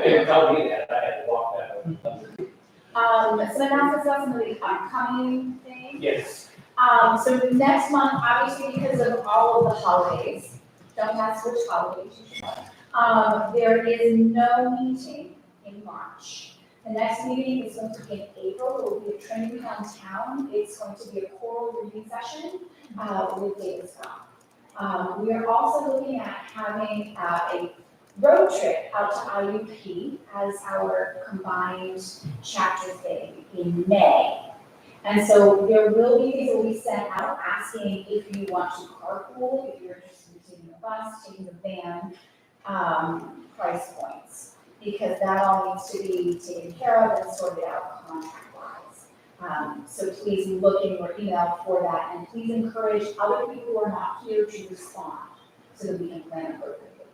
didn't tell me that, I had to walk that way. Some announcements about some of the upcoming things. Yes. So next month, obviously because of all of the holidays, don't ask which holidays you should know. There is no meeting in March. The next meeting is going to be in April. It will be at Trinity Downtown. It's going to be a choral reading session with David Scott. We are also looking at having a road trip out to IUP as our combined chapter thing in May. And so there will be things that will be sent out asking if you want to carpool, if you're interested in taking the bus, taking the van, price points. Because that all needs to be taken care of and sorted out contract-wise. So please look in your email for that, and please encourage other people who are not here to respond so that we can plan appropriately.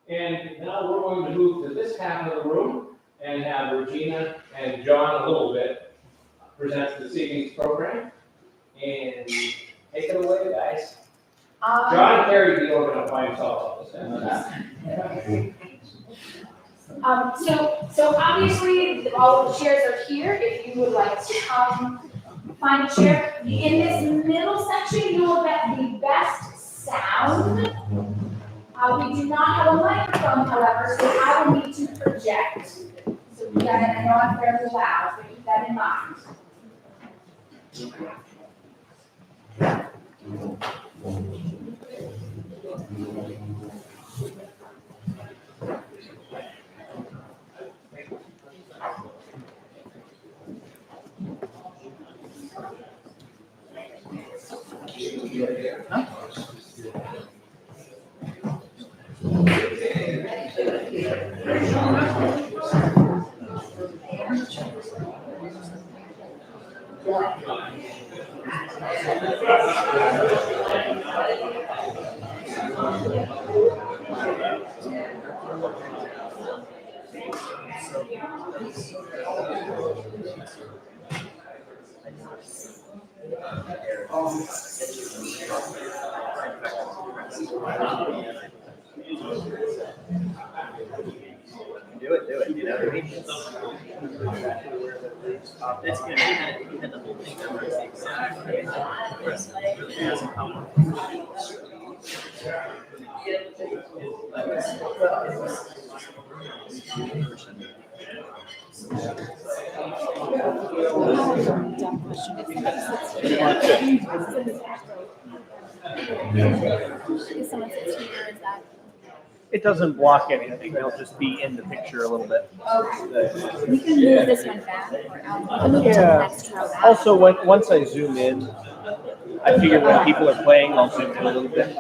And now we're going to move to this half of the room and have Regina and John a little bit present this evening's program. And take it away, guys. John carried the organ by himself. So obviously, all of the chairs are here. If you would like to come find a chair. In this middle section, you will get the best sound. We do not have a microphone, however, so I will need to project. So we got, I know I'm fairly loud, but keep that in mind. Do it, you know what I mean? It's good, you had the whole thing memorized exactly. Really hasn't come. If someone sits here, is that? It doesn't block anything, they'll just be in the picture a little bit. We can move this one back or out. We can move it to the next row back. Also, once I zoom in, I figure when people are playing, I'll zoom in a little bit.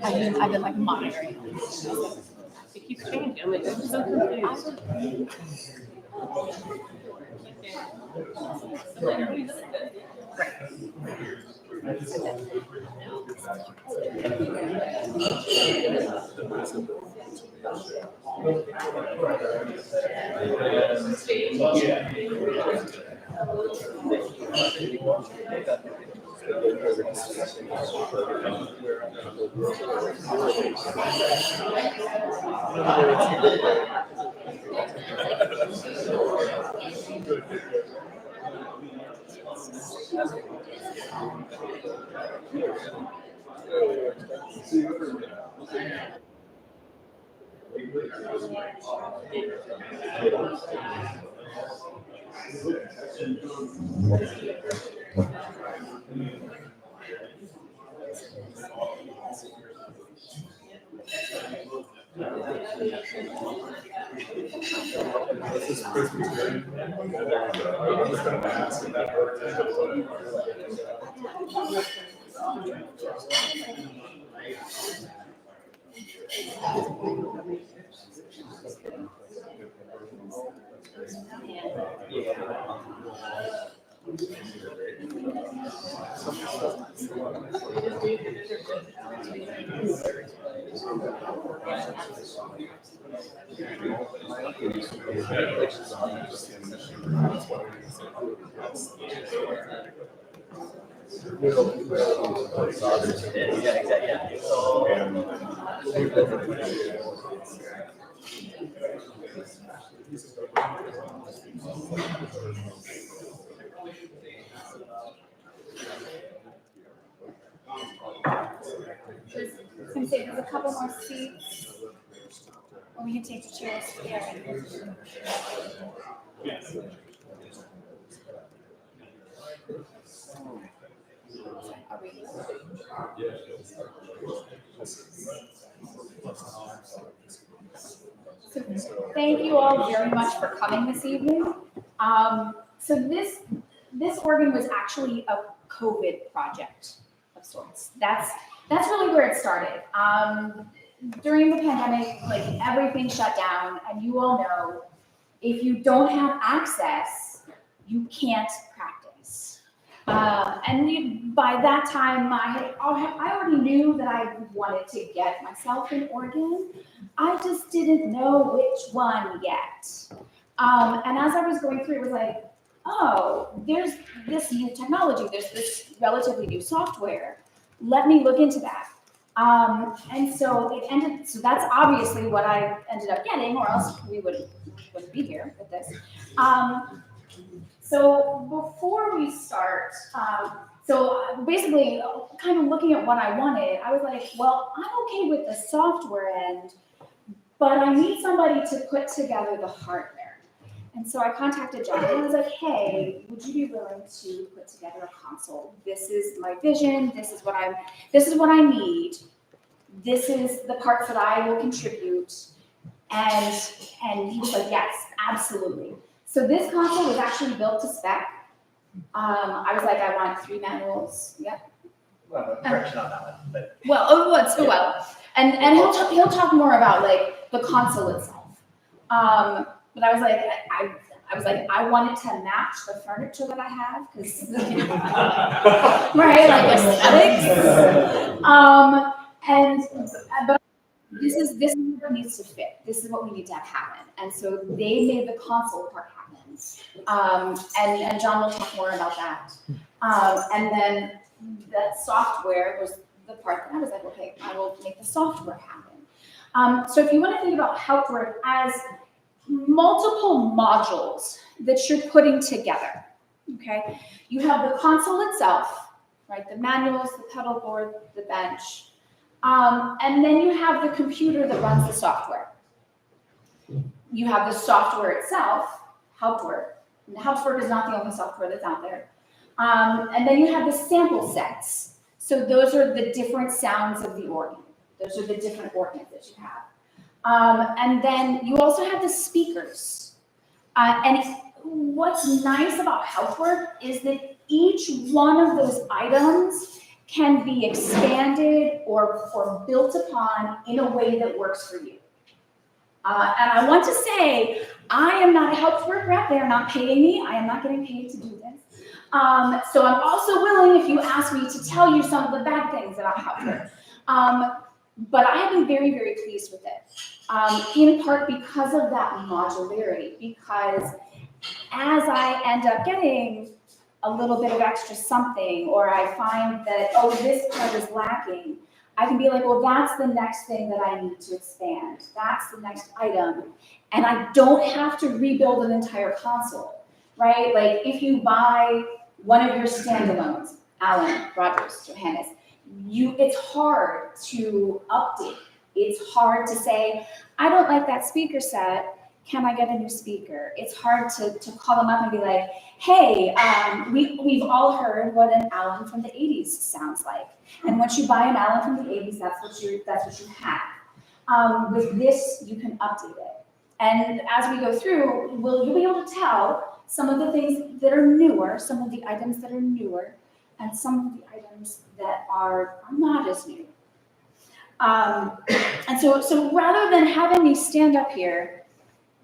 I've been like monitoring. It keeps changing. I'm like, I'm so confused. Yeah, exactly. I was gonna say, there's a couple more seats, or we can take the chairs here. Are we? So thank you all very much for coming this evening. So this organ was actually a COVID project of sorts. That's really where it started. During the pandemic, like everything shut down, and you all know, if you don't have access, you can't practice. By that time, I already knew that I wanted to get myself an organ. I just didn't know which one yet. And as I was going through, it was like, oh, there's this new technology, there's this relatively new software. Let me look into that. And so so that's obviously what I ended up getting, or else we wouldn't be here with this. So before we start, so basically kind of looking at what I wanted, I was like, well, I'm okay with the software end, but I need somebody to put together the hardware. And so I contacted John and I was like, hey, would you be willing to put together a console? This is my vision, this is what I need. This is the parts that I will contribute. And he was like, yes, absolutely. So this console was actually built to spec. I was like, I want 3 manuals. Yep. Well, correction on that one, but. Well. And he'll talk more about like the console itself. But I was like, I wanted to match the furniture that I have, because right, like aesthetics. But this is what needs to fit. This is what we need to have happen. And so they made the console part happen. And John will talk more about that. And then that software was the part that I was like, okay, I will make the software happen. So if you want to think about Hauptwerk as multiple modules that you're putting together, okay? You have the console itself, right? The manuals, the pedal board, the bench. And then you have the computer that runs the software. You have the software itself, Hauptwerk. And Hauptwerk is not the only software that's out there. And then you have the sample sets. So those are the different sounds of the organ. Those are the different organs that you have. And then you also have the speakers. And what's nice about Hauptwerk is that each one of those items can be expanded or built upon in a way that works for you. And I want to say, I am not a Hauptwerk rep. They are not paying me. I am not getting paid to do this. So I'm also willing, if you ask me, to tell you some of the bad things about Hauptwerk. But I have been very, very pleased with it, in part because of that modularity, because as I end up getting a little bit of extra something, or I find that, oh, this part is lacking, I can be like, well, that's the next thing that I need to expand. That's the next item. And I don't have to rebuild an entire console, right? Like if you buy one of your standalones, Alan, Rogers, Johannes, it's hard to update. It's hard to say, I don't like that speaker set. Can I get a new speaker? It's hard to call them up and be like, hey, we've all heard what an Allen from the 80s sounds like. And once you buy an Allen from the 80s, that's what you have. With this, you can update it. And as we go through, you'll be able to tell some of the things that are newer, some of the items that are newer, and some of the items that are not as new. And so rather than having me stand up here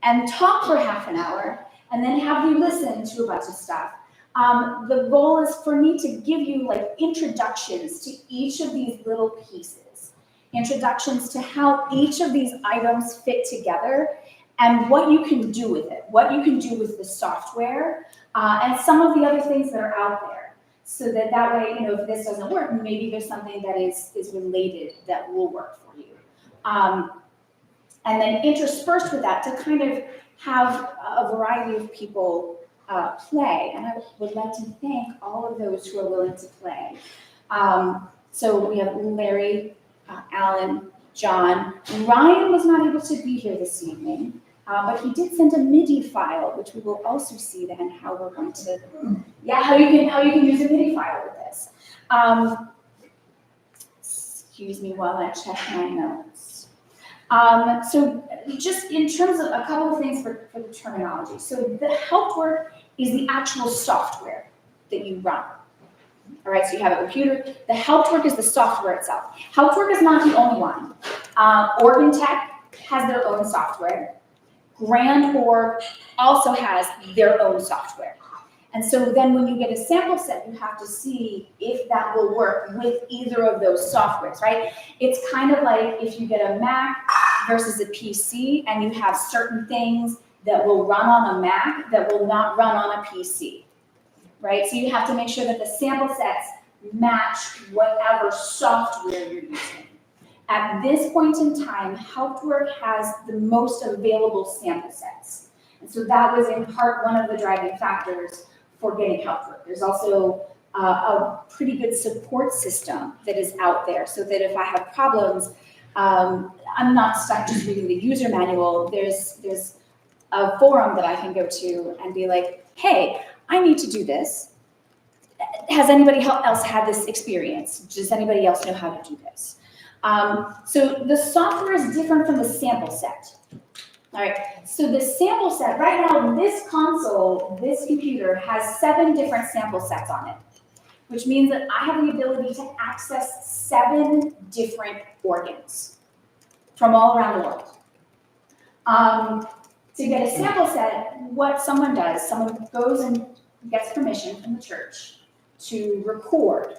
and talk for half an hour and then have you listen to a bunch of stuff, the goal is for me to give you like introductions to each of these little pieces, introductions to how each of these items fit together and what you can do with it, what you can do with the software, and some of the other things that are out there. So that way, if this doesn't work, maybe there's something that is related that will work for you. And then interspersed with that to kind of have a variety of people play. And I would like to thank all of those who are willing to play. So we have Larry, Alan, John. Ryan was not able to be here this evening, but he did send a MIDI file, which we will also see then how we're going to, how you can use a MIDI file with this. Excuse me while I check my notes. So just in terms of a couple of things for the terminology. So the Hauptwerk is the actual software that you run. All right, so you have a computer. The Hauptwerk is the software itself. Hauptwerk is not the only one. Organ Tech has their own software. Grand Org also has their own software. And so then when you get a sample set, you have to see if that will work with either of those softwares, right? It's kind of like if you get a Mac versus a PC and you have certain things that will run on a Mac that will not run on a PC, right? So you have to make sure that the sample sets match whatever software you're using. At this point in time, Hauptwerk has the most available sample sets. And so that was in part one of the driving factors for getting Hauptwerk. There's also a pretty good support system that is out there so that if I have problems, I'm not stuck just reading the user manual. There's a forum that I can go to and be like, hey, I need to do this. Has anybody else had this experience? Does anybody else know how to do this? So the software is different from the sample set. All right, so the sample set, right now, this console, this computer has 7 different sample sets on it, which means that I have the ability to access 7 different organs from all around the world. To get a sample set, what someone does, someone goes and gets permission from the church to record,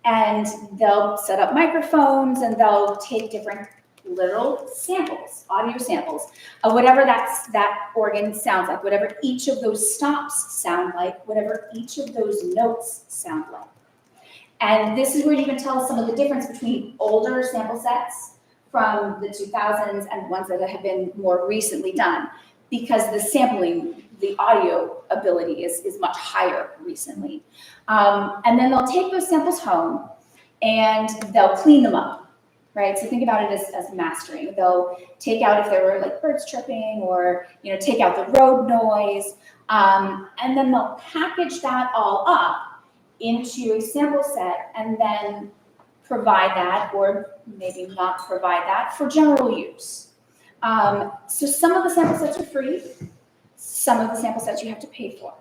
and they'll set up microphones and they'll take different little samples, audio samples of whatever that organ sounds like, whatever each of those stops sound like, whatever each of those notes sound like. And this is where you can tell some of the difference between older sample sets from the 2000s and ones that have been more recently done, because the sampling, the audio ability is much higher recently. And then they'll take those samples home and they'll clean them up. Right, so think about it as mastering. They'll take out if there were like birds chirping, or take out the road noise, and then they'll package that all up into a sample set, and then provide that, or maybe not provide that, for general use. So some of the sample sets are free, some of the sample sets you have to pay for,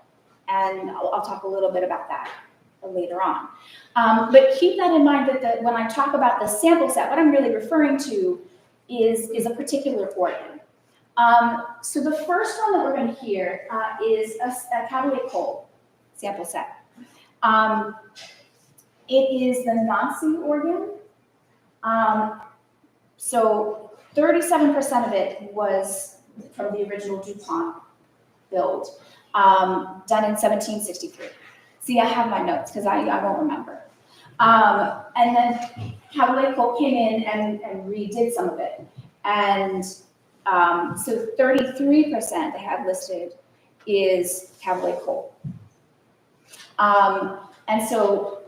and I'll talk a little bit about that later on. But keep that in mind that when I talk about the sample set, what I'm really referring to is a particular organ. So the first one that we're going to hear is a Cabaret Cole sample set. It is the Nazi organ. So 37% of it was from the original DuPont build, done in 1763. See, I have my notes because I won't remember. And then Cabaret Cole came in and redid some of it. And so 33% they have listed is Cabaret Cole. And so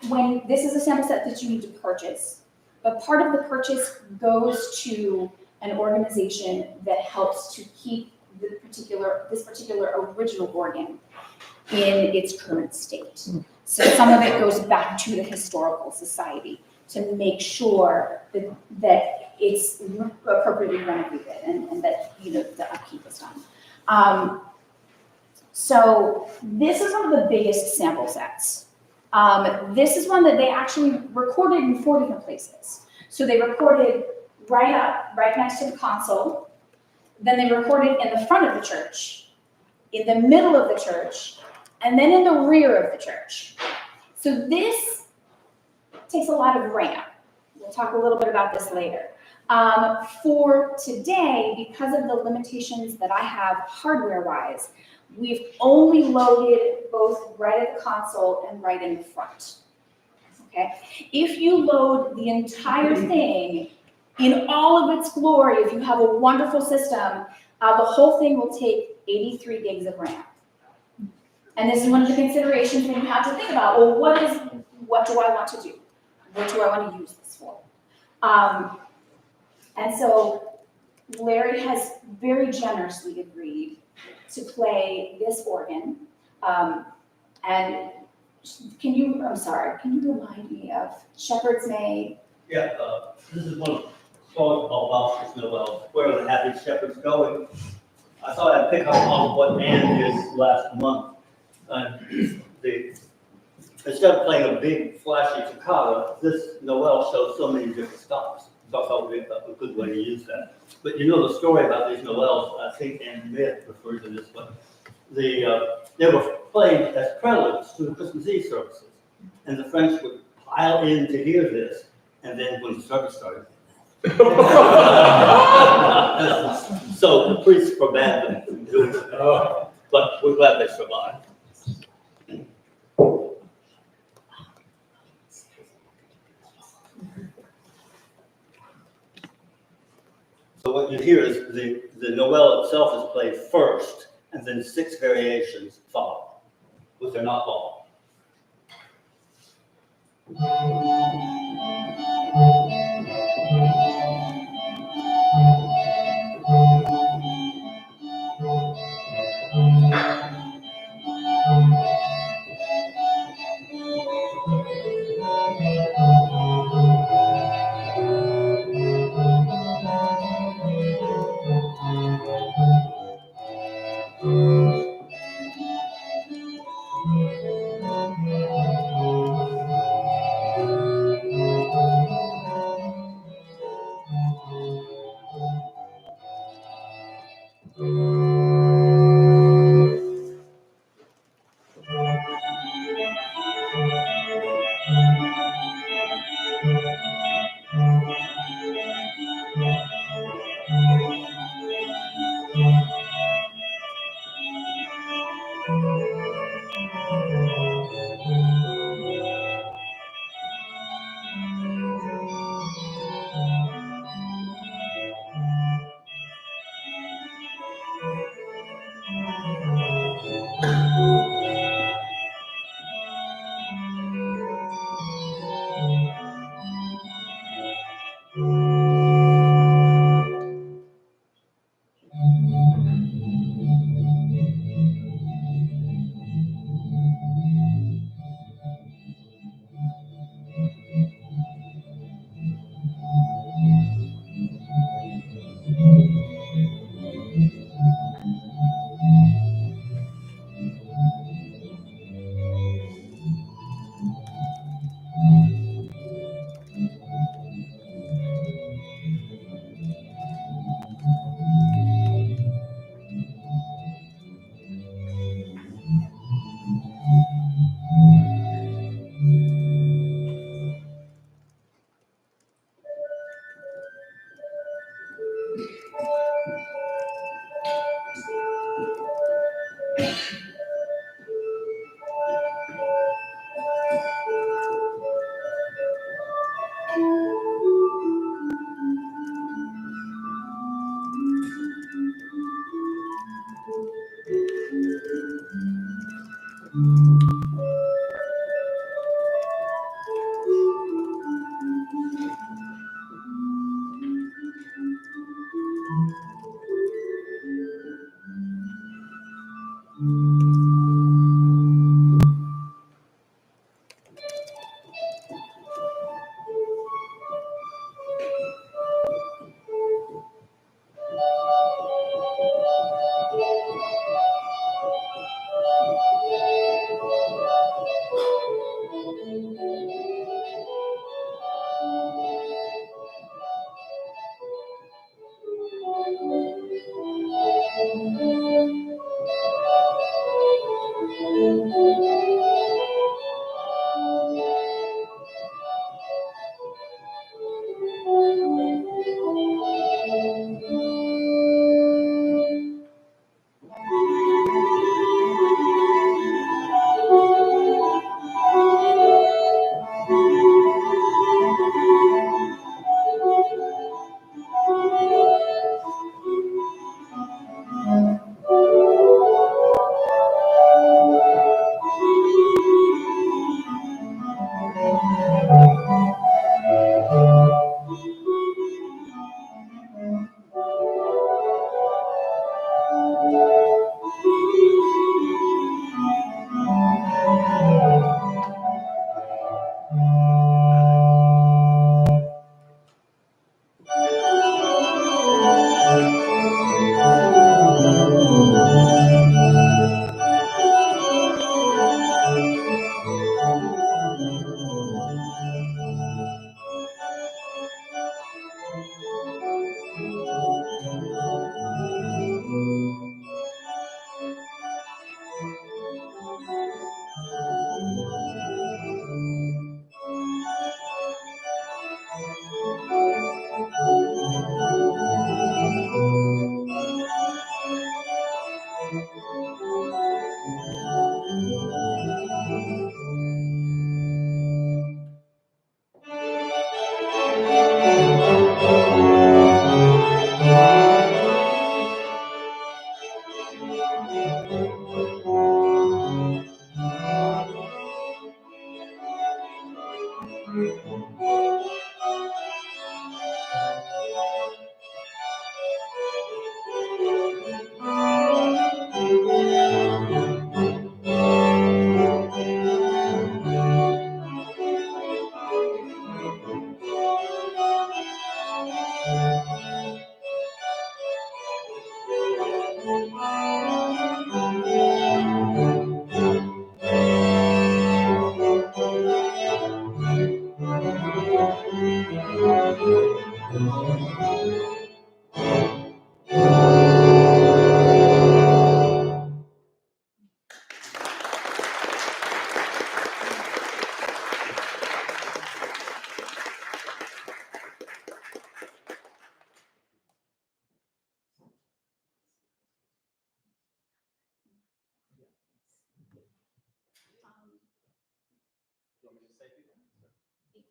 when this is a sample set that you need to purchase, but part of the purchase goes to an organization that helps to keep this particular original organ in its current state. So some of it goes back to the historical society to make sure that it's appropriately renovated and that the upkeep is done. So this is one of the biggest sample sets. This is one that they actually recorded in 4 different places. So they recorded right next to the console. Then they recorded in the front of the church, in the middle of the church, and then in the rear of the church. So this takes a lot of RAM. We'll talk a little bit about this later. For today, because of the limitations that I have hardware-wise, We've only loaded both right at the console and right in the front. Okay? If you load the entire thing in all of its glory, if you have a wonderful system, the whole thing will take 83 gigs of RAM. And this is one of the considerations that you have to think about. Well, what do I want to do? What do I want to use this for? And so Larry has very generously agreed to play this organ. And can you remind me of Shepherd's May? Yeah, this is one of songs called Boston's Noel, Where the Happy Shepherd's Going. I thought I'd pick up on what Ann did last month. Instead of playing a big flashy toccata, this Noel shows so many different stops. So I thought we'd have a good way to use that. But you know the story about these Noels, I think Ann Myth refers to this one. They were played as preludes to the Christmas Eve services. And the French would pile in to hear this. And then when the service started, so the priests forbade them from doing it. But we're glad they survived. So what you hear is the Noel itself is played first, and then 6 variations follow, which are not long.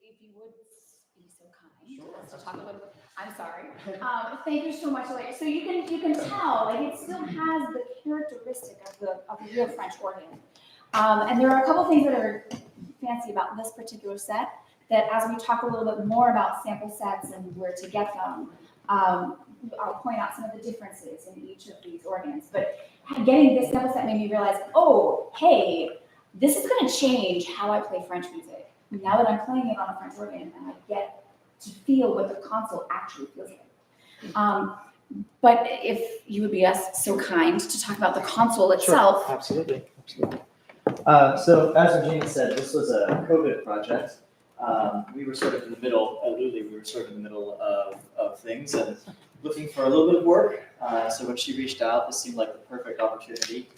If you would be so kind as to talk a little bit, I'm sorry. Thank you so much, Elaine. So you can tell, like, it still has the characteristic of the real French organ. And there are a couple things that are fancy about this particular set, that as we talk a little bit more about sample sets and where to get them, I'll point out some of the differences in each of these organs. But getting this sample set made me realize, oh, hey, this is going to change how I play French music. Now that I'm playing it on a French organ, and I get to feel what the console actually feels like. But if you would be so kind to talk about the console itself. Sure, absolutely. So as Regina said, this was a COVID project. We were sort of in the middle, we were sort of in the middle of things and looking for a little bit of work. So when she reached out, this seemed like the perfect opportunity.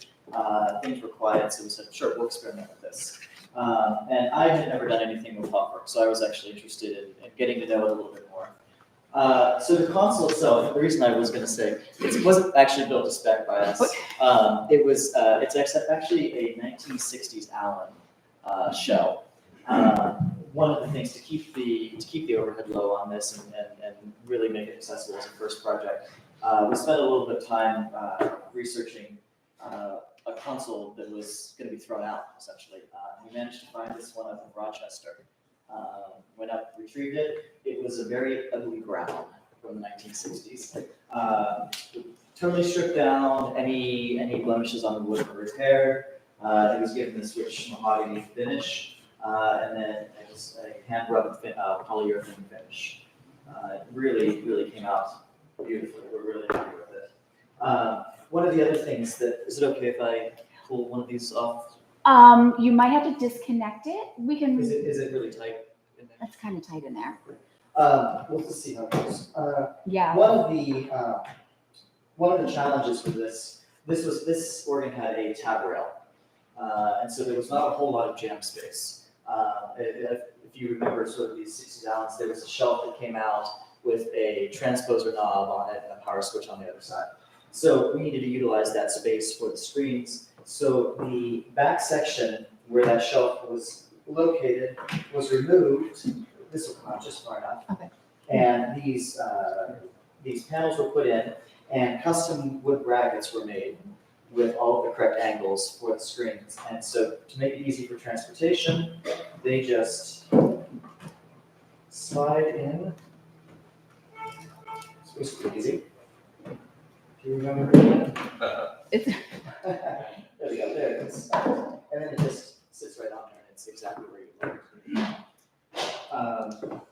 Things were quiet, so we said, sure, we'll experiment with this. And I had never done anything with Hauptwerk, so I was actually interested in getting to know it a little bit more. So the console itself, the reason I was going to say, it wasn't actually built to spec by us. It's actually a 1960s Allen shell. One of the things to keep the overhead low on this and really make it accessible as a first project, we spent a little bit of time researching a console that was going to be thrown out, essentially. We managed to find this one up in Rochester. Went up, retrieved it. It was a very ugly ground from the 1960s. Totally stripped down, any blemishes on the wood were repaired. It was given this rich mahogany finish, and then it was a hand rubbed polyurethane finish. It really came out beautifully. We're really happy with it. One of the other things is it okay if I pull one of these off? You might have to disconnect it. We can. Is it really tight in there? That's kind of tight in there. We'll just see how it goes. Yeah. One of the challenges with this organ had a tab rail, and so there was not a whole lot of jam space. If you remember sort of these 60s Allens, there was a shelf that came out with a transposer knob on it and a power switch on the other side. So we needed to utilize that space for the screens. So the back section where that shelf was located was removed. This will come out just far enough. Okay. And these panels were put in, and custom wood brackets were made with all of the correct angles for the screens. And so to make it easy for transportation, they just slide in. It's basically easy. Do you remember that? There we go, there it is. And then it just sits right on there, and it's exactly where you want it.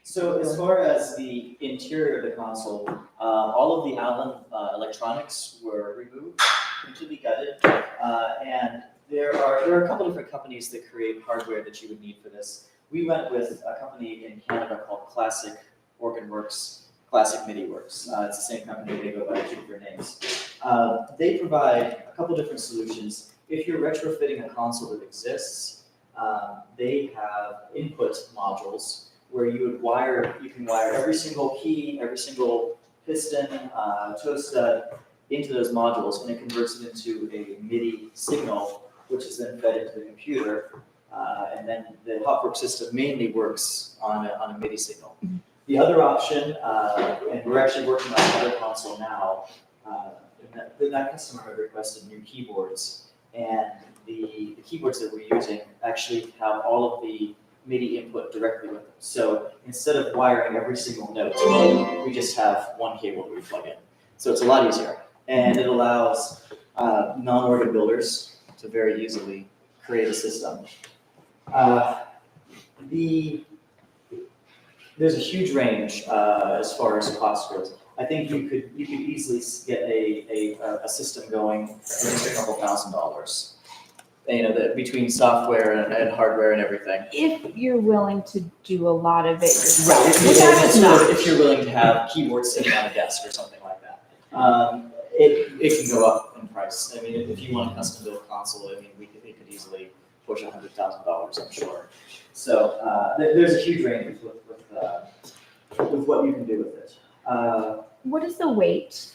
So as far as the interior of the console, all of the Allen electronics were removed, completely gutted, and There are a couple different companies that create hardware that you would need for this. We went with a company in Canada called Classic Organ Works, Classic MIDI Works. It's the same company, they go by two different names. They provide a couple different solutions. If you're retrofitting a console that exists, they have input modules where you can wire every single key, every single piston, toe stud into those modules, and it converts it into a MIDI signal, which is then fed into the computer, and then the Hauptwerk system mainly works on a MIDI signal. The other option, and we're actually working on another console now, that customer had requested new keyboards, and the keyboards that we're using actually have all of the MIDI input directly with them. So instead of wiring every single note, we just have one cable that we plug in. So it's a lot easier. And it allows non-organ builders to very easily create a system. There's a huge range as far as cost goes. I think you could easily get a system going for just a couple $1,000s. You know, between software and hardware and everything. If you're willing to do a lot of it yourself. Right. If you're willing to have keyboards sitting on a desk or something like that, it can go up in price. I mean, if you want a custom built console, I mean, it could easily push $100,000, I'm sure. So there's a huge range with what you can do with it. What is the weight?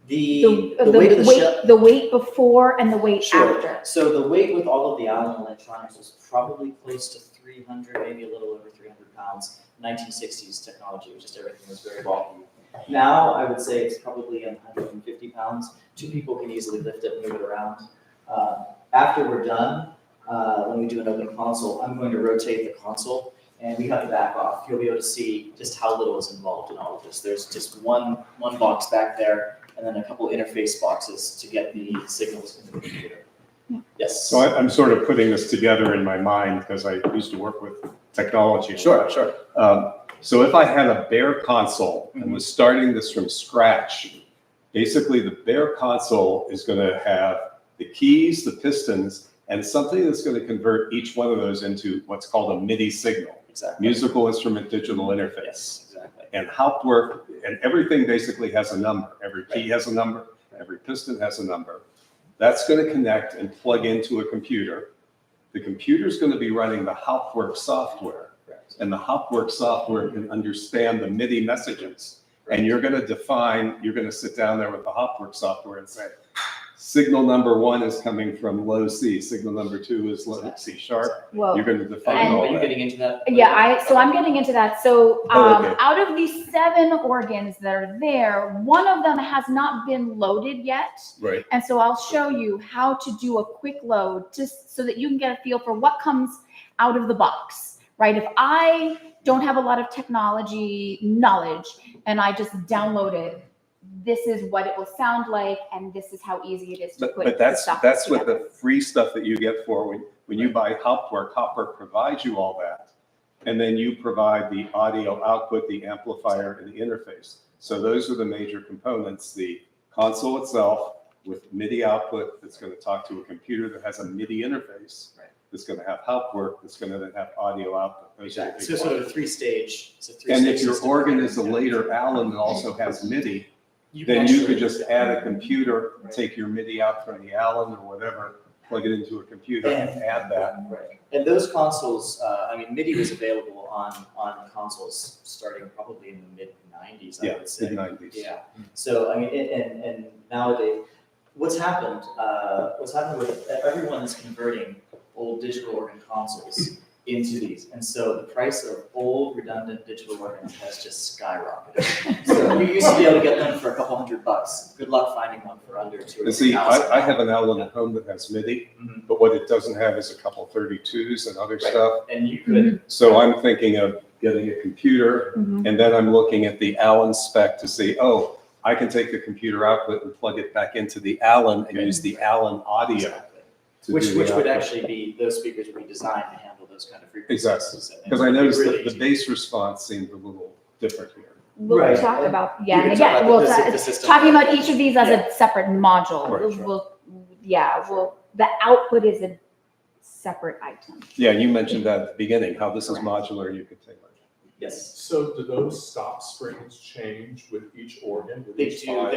The weight of the shell. The weight before and the weight Sure. after. So the weight with all of the Allen electronics was probably close to 300, maybe a little over 300 pounds. 1960s technology, just everything was very bulky. Now I would say it's probably 150 pounds. Two people can easily lift it and move it around. After we're done, when we do an open console, I'm going to rotate the console, and we have to back off. You'll be able to see just how little is involved in all of this. There's just one box back there, and then a couple interface boxes to get the signals into the computer. Yes. So I'm sort of putting this together in my mind because I used to work with technology. Sure. So if I had a bare console and was starting this from scratch, basically the bare console is going to have the keys, the pistons, and something that's going to convert each one of those into what's called a MIDI signal. Exactly. Musical instrument digital interface. Yes, exactly. And Hauptwerk, and everything basically has a number. Every key has a number, every piston has a number. That's going to connect and plug into a computer. The computer's going to be running the Hauptwerk software. And the Hauptwerk software can understand the MIDI messages. And you're going to sit down there with the Hauptwerk software and say, signal number 1 is coming from low C, signal number 2 is low C sharp. Whoa. You're going to define And- all Are you that. getting into that? Yeah, I'm getting into that. So Okay. out of these 7 organs that are there, one of them has not been loaded yet. Right. And so I'll show you how to do a quick load just so that you can get a feel for what comes out of the box, right? If I don't have a lot of technology knowledge and I just download it, this is what it will sound like, and this is how easy it is to put But the stuff that's what together. the free stuff that you get for when you buy Hauptwerk. Hauptwerk provides you all that. And then you provide the audio output, the amplifier, and the interface. So those are the major components. The console itself with MIDI output that's going to talk to a computer that has a MIDI interface. Right. That's going to have Hauptwerk, that's going to then have audio output. Those are the Exactly. big So sort ones. of a three-stage. It's a And three-stage if your system. organ is a later Allen that also has MIDI, can then you could actually- just add a computer, Right. take your MIDI out from the Allen or whatever, plug it into a computer and add that. Right. And those consoles, I mean, MIDI was available on consoles starting probably in the mid-90s, I Yeah, would say. mid-90s. Yeah. So, I mean, and nowadays, what's happened with everyone is converting old digital organ consoles into these. And so the price of old redundant digital organs has just skyrocketed. So you used to be able to get them for a couple $100. Good luck finding one for under $2,000. And see, I have an Allen at home that has MIDI, Mhm. but what it doesn't have is a couple 32s and other Right. stuff. And you could, So I'm thinking of getting a computer, Mhm. and then I'm looking at the Allen spec to see, oh, I can take the computer output and plug it back into the Allen and Okay. use the Allen audio. exactly. to Which do the would output. actually be, those speakers would be designed to handle those kind of frequencies. Exactly. And Because I it'd be noticed really that the easy. bass response seemed a little different here. We'll Right. talk about, You yeah, can and talk again, about we'll the talk, system. talking about each of these as Yeah. a separate module. Right, sure. We'll the output is a separate item. Yeah, you mentioned that at the beginning, how this is modular, you could tailor. Yes. So do those stop springs change with each organ, with They each do, file?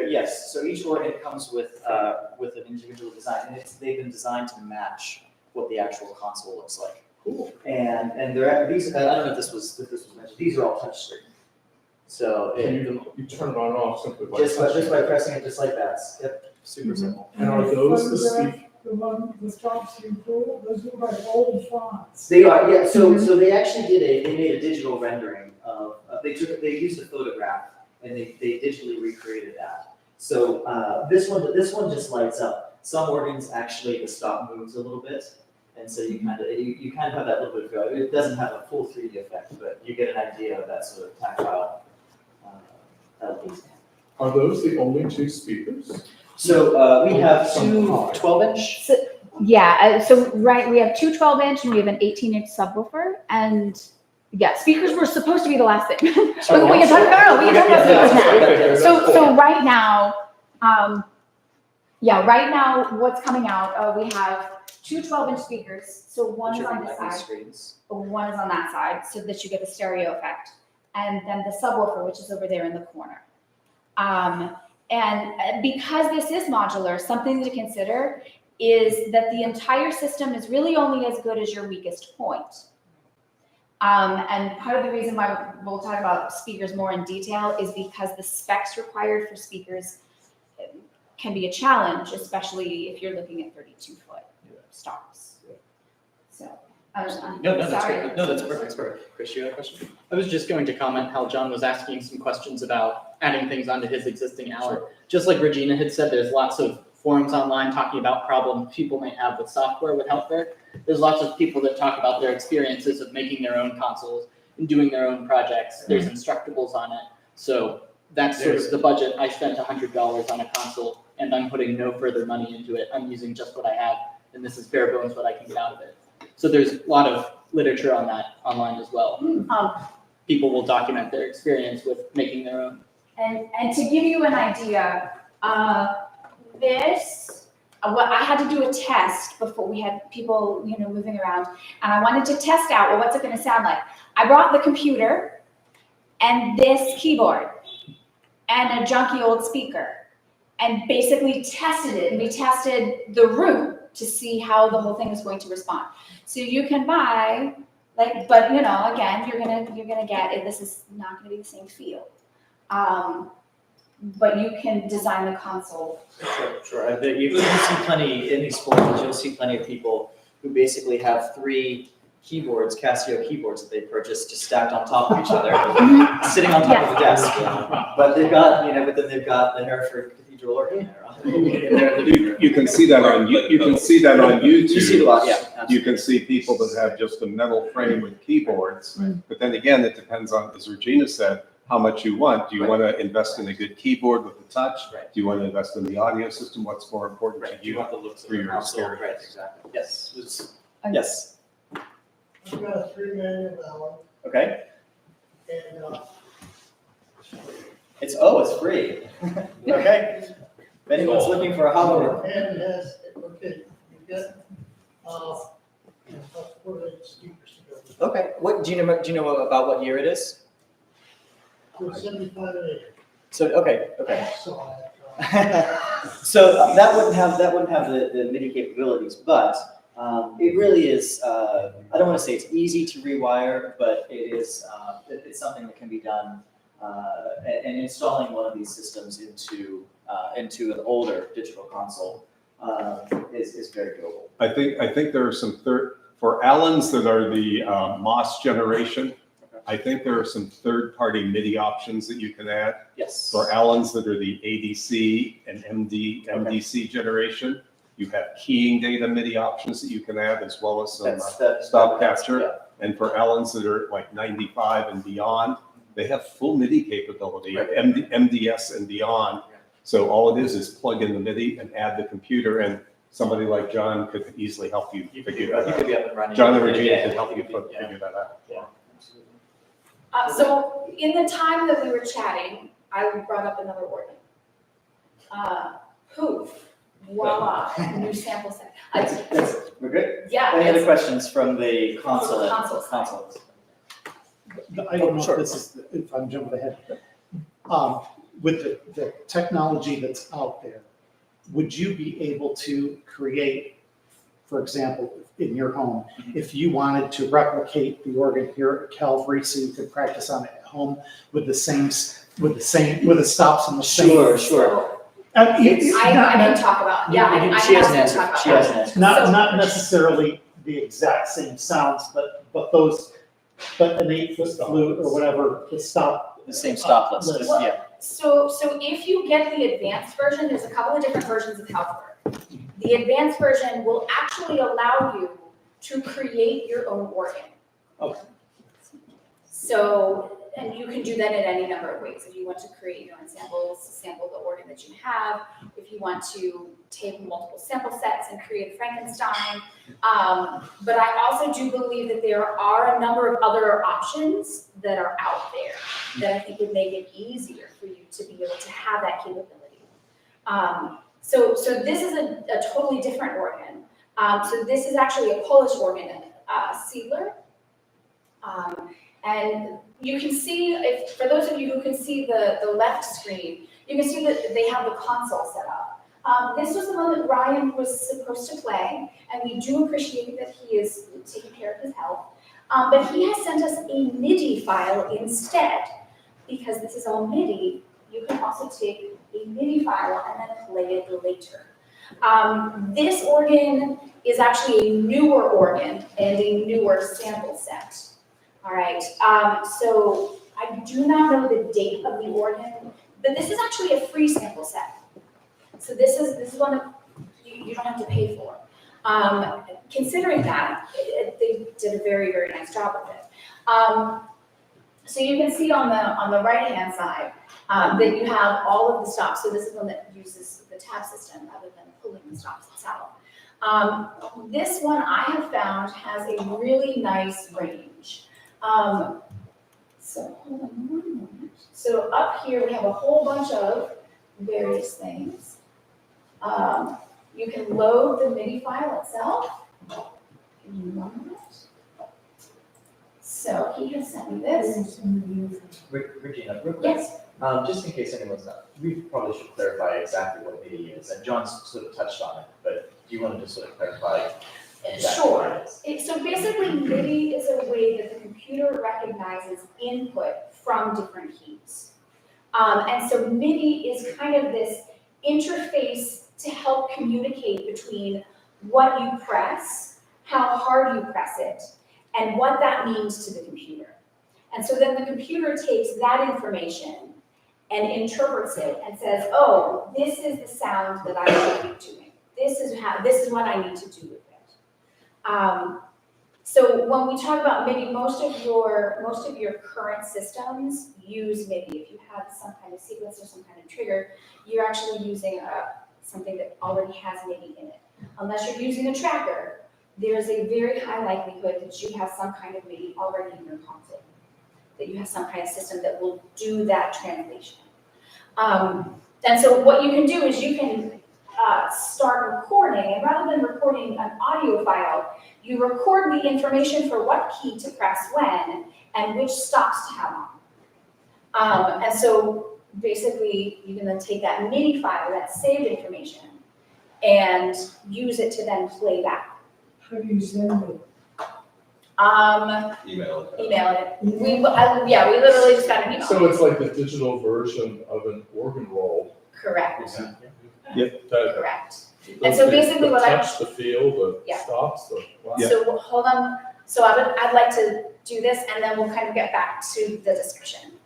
yes, so each organ comes with an individual design, and they've been designed to match what the actual console looks like. Cool. And they're, these, I don't know if this was mentioned, these are all touchscreen. So You turn it on and off simply by just by touching. pressing it just like that, yep, super Mhm. simple. And are those the speak? The one with Thompson Pool, those look like old fonts. They are, yeah, so they actually they made a digital rendering of, they used a photograph and they digitally recreated that. So, this one just lights up. Some organs actually, the stop moves a little bit. And so you kind of have that little bit of feel. It doesn't have a full 3D effect, but you get an idea of that sort of tactile, element. Are those the only two speakers? So, we have two 12-inch. Yeah, we have two 12-inch and we have an 18-inch subwoofer, and yeah, speakers were supposed to be the last thing. We can talk about speakers now. So right now, right now, what's coming out, we have two 12-inch speakers, so one is on this side, Screens. one is on that side, so that you get the stereo effect, and then the subwoofer, which is over there in the corner. And because this is modular, something to consider is that the entire system is really only as good as your weakest point. And part of the reason why we'll talk about speakers more in detail is because the specs required for speakers can be a challenge, especially if you're looking at 32-foot stops. So, No, that's sorry. perfect. No, that's perfect. Chris, you had a question? I was just going to comment how John was asking some questions about adding things onto his existing Allen. Just like Regina had said, there's lots of forums online talking about problems people may have with software with Hauptwerk. There's lots of people that talk about their experiences of making their own consoles and doing their own projects. There's instructables on it. So that's sort of the budget. I spent $100 on a console and I'm putting no further money into it. I'm using just what I have, and this is bare bones what I can get out of it. So there's a lot of literature on that online as well. People will document their experience with making their own. And to give you an idea, I had to do a test before we had people, moving around, and I wanted to test out, well, what's it going to sound like? I brought the computer and this keyboard and a junky old speaker and basically tested it, and we tested the room to see how the whole thing is going to respond. So you can buy, but again, you're gonna get it. This is not gonna be the same feel. But you can design the console. Sure. You see plenty in these forums. You'll see plenty of people who basically have 3 keyboards, Casio keyboards that they purchased, just stacked on top of each other, sitting on top of the desk. But they've got, but then they've got the Hereford Cathedral organ there. You can see that on you can see that on YouTube. You see it a lot, yeah. Absolutely. You can see people that have just a metal frame with keyboards. But then again, it depends on, as Regina said, how much you want. Do you want to invest in a good keyboard with the touch? Right. Do you want to invest in the audio system? What's more important Right. to You you want the looks of for the your console. experience? Right, exactly. Yes. Yes. I've got a 3 manual Allen, Okay. and, It's free. Okay. If anyone's looking for a Hauptwerk, and it has, okay, you get, about 4 speakers to go. okay. What do you know about what year it is? For 75 and 80. So okay. So So that wouldn't have the MIDI capabilities, but it really is. I don't want to say it's easy to rewire, but it is. It's something that can be done. And installing one of these systems into an older digital console is very doable. I think there are some for Allens that are the MOS generation. I think there are some third-party MIDI options that you can add. Yes. For Allens that are the ADC and MDC generation, you have keying data MIDI options that you can add, as well as some stop capture. Yeah. And for Allens that are like 95 and beyond, they have full MIDI capability, Right. MDS and beyond. So all it is plug in the MIDI and add the computer, and somebody like John could easily help you figure that You out. could be up and running. John and Regina Yeah, can help you yeah. figure that out. Yeah. So in the time that we were chatting, I brought up another organ. Hoof. voila, new sample set. We're good? Yeah, Any other it's- questions from the console? Console side. I don't know if this is, if I'm jumping ahead. With the technology that's out there, would you be able to create, for example, in your home, if you wanted to replicate the organ here at Calvary so you could practice on it at home with the stops and the same? Sure. I mean, I can talk about, yeah, I She has an can answer, talk about she that. has an answer. Not necessarily the exact same sounds, but an 8-foot flute or whatever, the stop. The same stop list, List. yeah. So if you get the advanced version, there's a couple of different versions of Hauptwerk. The advanced version will actually allow you to create your own organ. Okay. So, and you can do that in any number of ways. If you want to create your own samples, sample the organ that you have, if you want to take multiple sample sets and create a Frankenstein. But I also do believe that there are a number of other options that are out there that I think would make it easier for you to be able to have that capability. So this is a totally different organ. So this is actually a Polish organ, Seidler. And you can see, for those of you who can see the left screen, you can see that they have the console set up. This was the one that Ryan was supposed to play, and we do appreciate that he is taking care of his health. But he has sent us a MIDI file instead, because this is all MIDI. You can also take a MIDI file and then play it later. This organ is actually a newer organ and a newer sample set. All right, so I do not know the date of the organ, but this is actually a free sample set. So this is one that you don't have to pay for. Considering that, they did a very, very nice job with it. So you can see on the right-hand side that you have all of the stops. So this is one that uses the tab system rather than pulling the stops itself. This one I have found has a really nice range. So hold on one moment. So up here we have a whole bunch of various things. You can load the MIDI file itself. Give me 1 minute. So he has sent me this. Regina, real quick. Yes. Just in case anyone's not, we probably should clarify exactly what MIDI is, and John's sort of touched on it, but do you want to just sort of clarify exactly what it is? So basically, MIDI is a way that the computer recognizes input from different keys. And so MIDI is kind of this interface to help communicate between what you press, how hard you press it, and what that means to the computer. And so then the computer takes that information and interprets it and says, oh, this is the sound that I should be doing. This is what I need to do with it. So when we talk about MIDI, most of your current systems use MIDI. If you have some kind of sequence or some kind of trigger, you're actually using something that already has MIDI in it. Unless you're using a tracker, there's a very high likelihood that you have some kind of MIDI already in your console, that you have some kind of system that will do that translation. And so what you can do is you can start recording, and rather than recording an audio file, you record the information for what key to press when and which stops to have on. And so basically, you can then take that MIDI file, that saved information, and use it to then play back. How do you send it? Email it. Email it. We literally just got an email. So it's like the digital version of an organ roll. Correct, That- correct. And so basically what I- The touch, the feel, the Yeah. stops, the. wow. So hold on, so I'd like to do this and then we'll kind of get back to the discussion.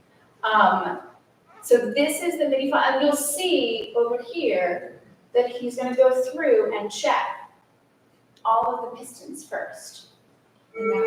So this is the MIDI file, and you'll see over here that he's gonna go through and check all of the pistons first. And now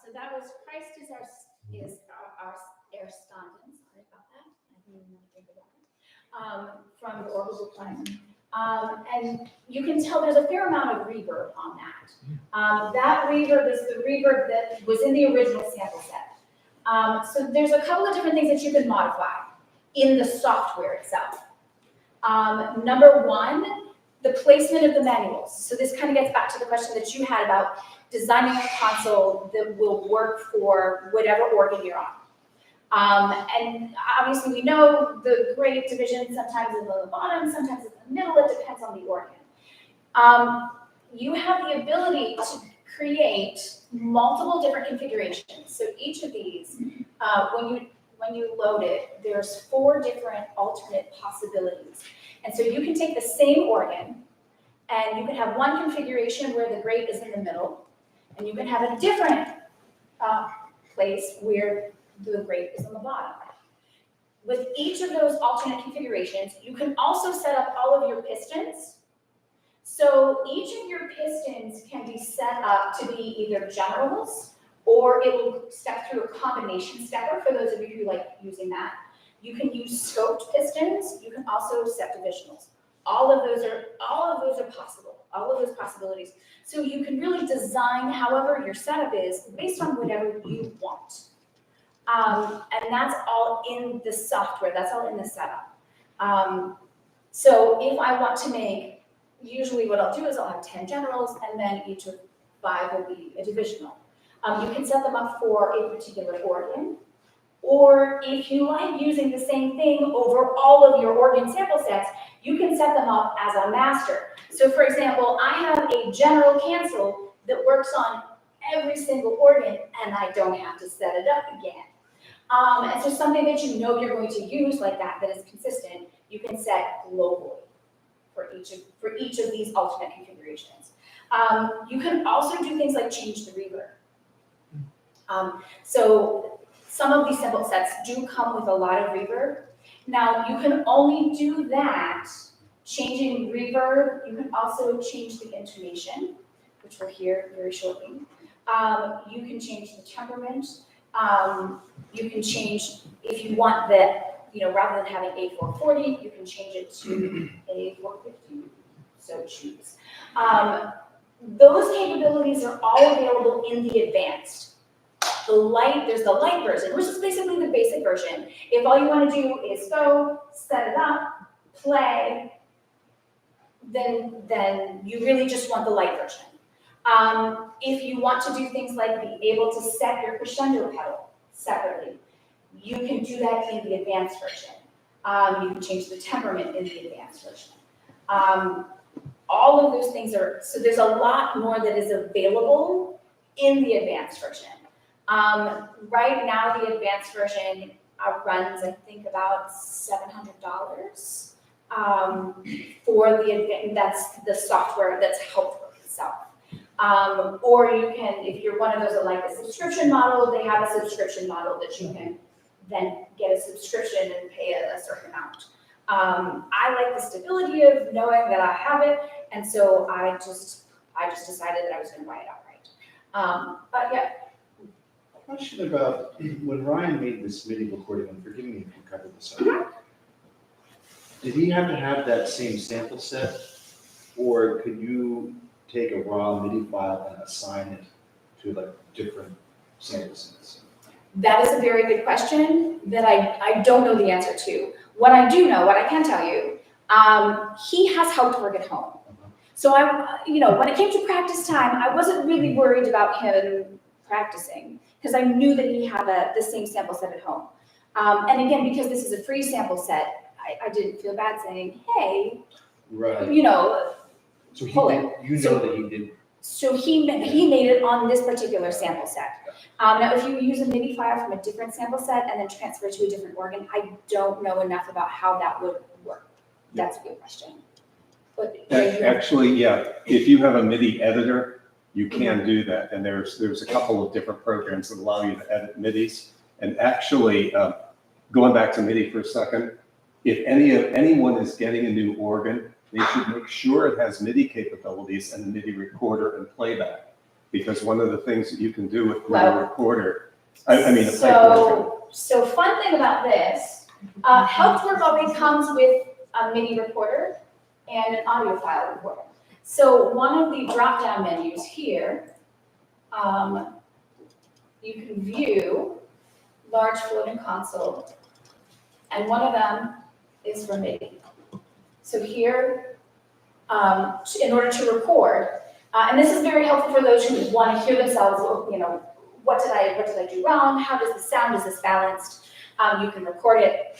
So that was Christ is our air standen, sorry about that. I didn't even want to think about it. From the orbital plane. And you can tell there's a fair amount of reverb on that. That reverb is the reverb that was in the original sample set. So there's a couple of different things that you can modify in the software itself. Number one, the placement of the manuals. So this kind of gets back to the question that you had about designing a console that will work for whatever organ you're on. And obviously we know the grade division sometimes is on the bottom, sometimes it's in the middle, it depends on the organ. You have the ability to create multiple different configurations. So each of these, when you load it, there's 4 different alternate possibilities. And so you can take the same organ and you can have one configuration where the grate is in the middle, and you can have a different place where the grate is on the bottom. With each of those alternate configurations, you can also set up all of your pistons. So each of your pistons can be set up to be either generals, or it will step through a combination stepper for those of you who like using that. You can use scoped pistons. You can also set divisionals. All of those are possible. All of those possibilities. So you can really design however your setup is based on whatever you want. And that's all in the software. That's all in the setup. So if I want to make, usually what I'll do is I'll have 10 generals, and then each of 5 will be a divisional. You can set them up for a particular organ. Or if you like using the same thing over all of your organ sample sets, you can set them up as a master. So for example, I have a general cancel that works on every single organ, and I don't have to set it up again. And so something that you know you're going to use like that is consistent, you can set globally for each of these alternate configurations. You can also do things like change the reverb. So some of these sample sets do come with a lot of reverb. Now you can only do that, changing reverb. You can also change the intonation, which we'll hear very shortly. You can change the temperament. You can change, if you want the, rather than having A440, you can change it to A450, so choose. Those capabilities are all available in the advanced. There's the light version, which is basically the basic version. If all you want to do is go, set it up, play, then you really just want the light version. If you want to do things like be able to set your crescendo pedal separately, you can do that in the advanced version. You can change the temperament in the advanced version. All of those things so there's a lot more that is available in the advanced version. Right now, the advanced version runs, I think, about $700 for that's the software that's Hauptwerk itself. Or you can, if you're one of those that like the subscription model, they have a subscription model that you can then get a subscription and pay a certain amount. I like the stability of knowing that I have it, and so I just decided that I was going to buy it outright. But yeah. Question about when Ryan made this MIDI recording, and forgive me if you covered this up. Did he have to have that same sample set, or could you take a raw MIDI file and assign it to like different sample sets? That is a very good question that I don't know the answer to. What I do know, what I can tell you, he has Hauptwerk at home. So when it came to practice time, I wasn't really worried about him practicing because I knew that he had the same sample set at home. And again, because this is a free sample set, I didn't feel bad saying, hey, right. So pull it. that he did. So he made it on this particular sample set. Now, if you use a MIDI file from a different sample set and then transfer it to a different organ, I don't know enough about how that would work. That's a good question. But Actually, yeah, if you have a MIDI editor, you can do that. And there's a couple of different programs that allow you to edit MIDIs. And actually, going back to MIDI for a second, if anyone is getting a new organ, they should make sure it has MIDI capabilities and a MIDI recorder and playback. Because one of the things that you can do with Well, a recorder, I mean, a pipe organ. So fun thing about this, Hauptwerk already comes with a MIDI recorder and an audio file recorder. So one of the drop-down menus here, you can view large floating console, and one of them is for MIDI. So here, in order to record, and this is very helpful for those who want to hear themselves, you know, what did I do wrong? How does this sound? Is this balanced? You can record it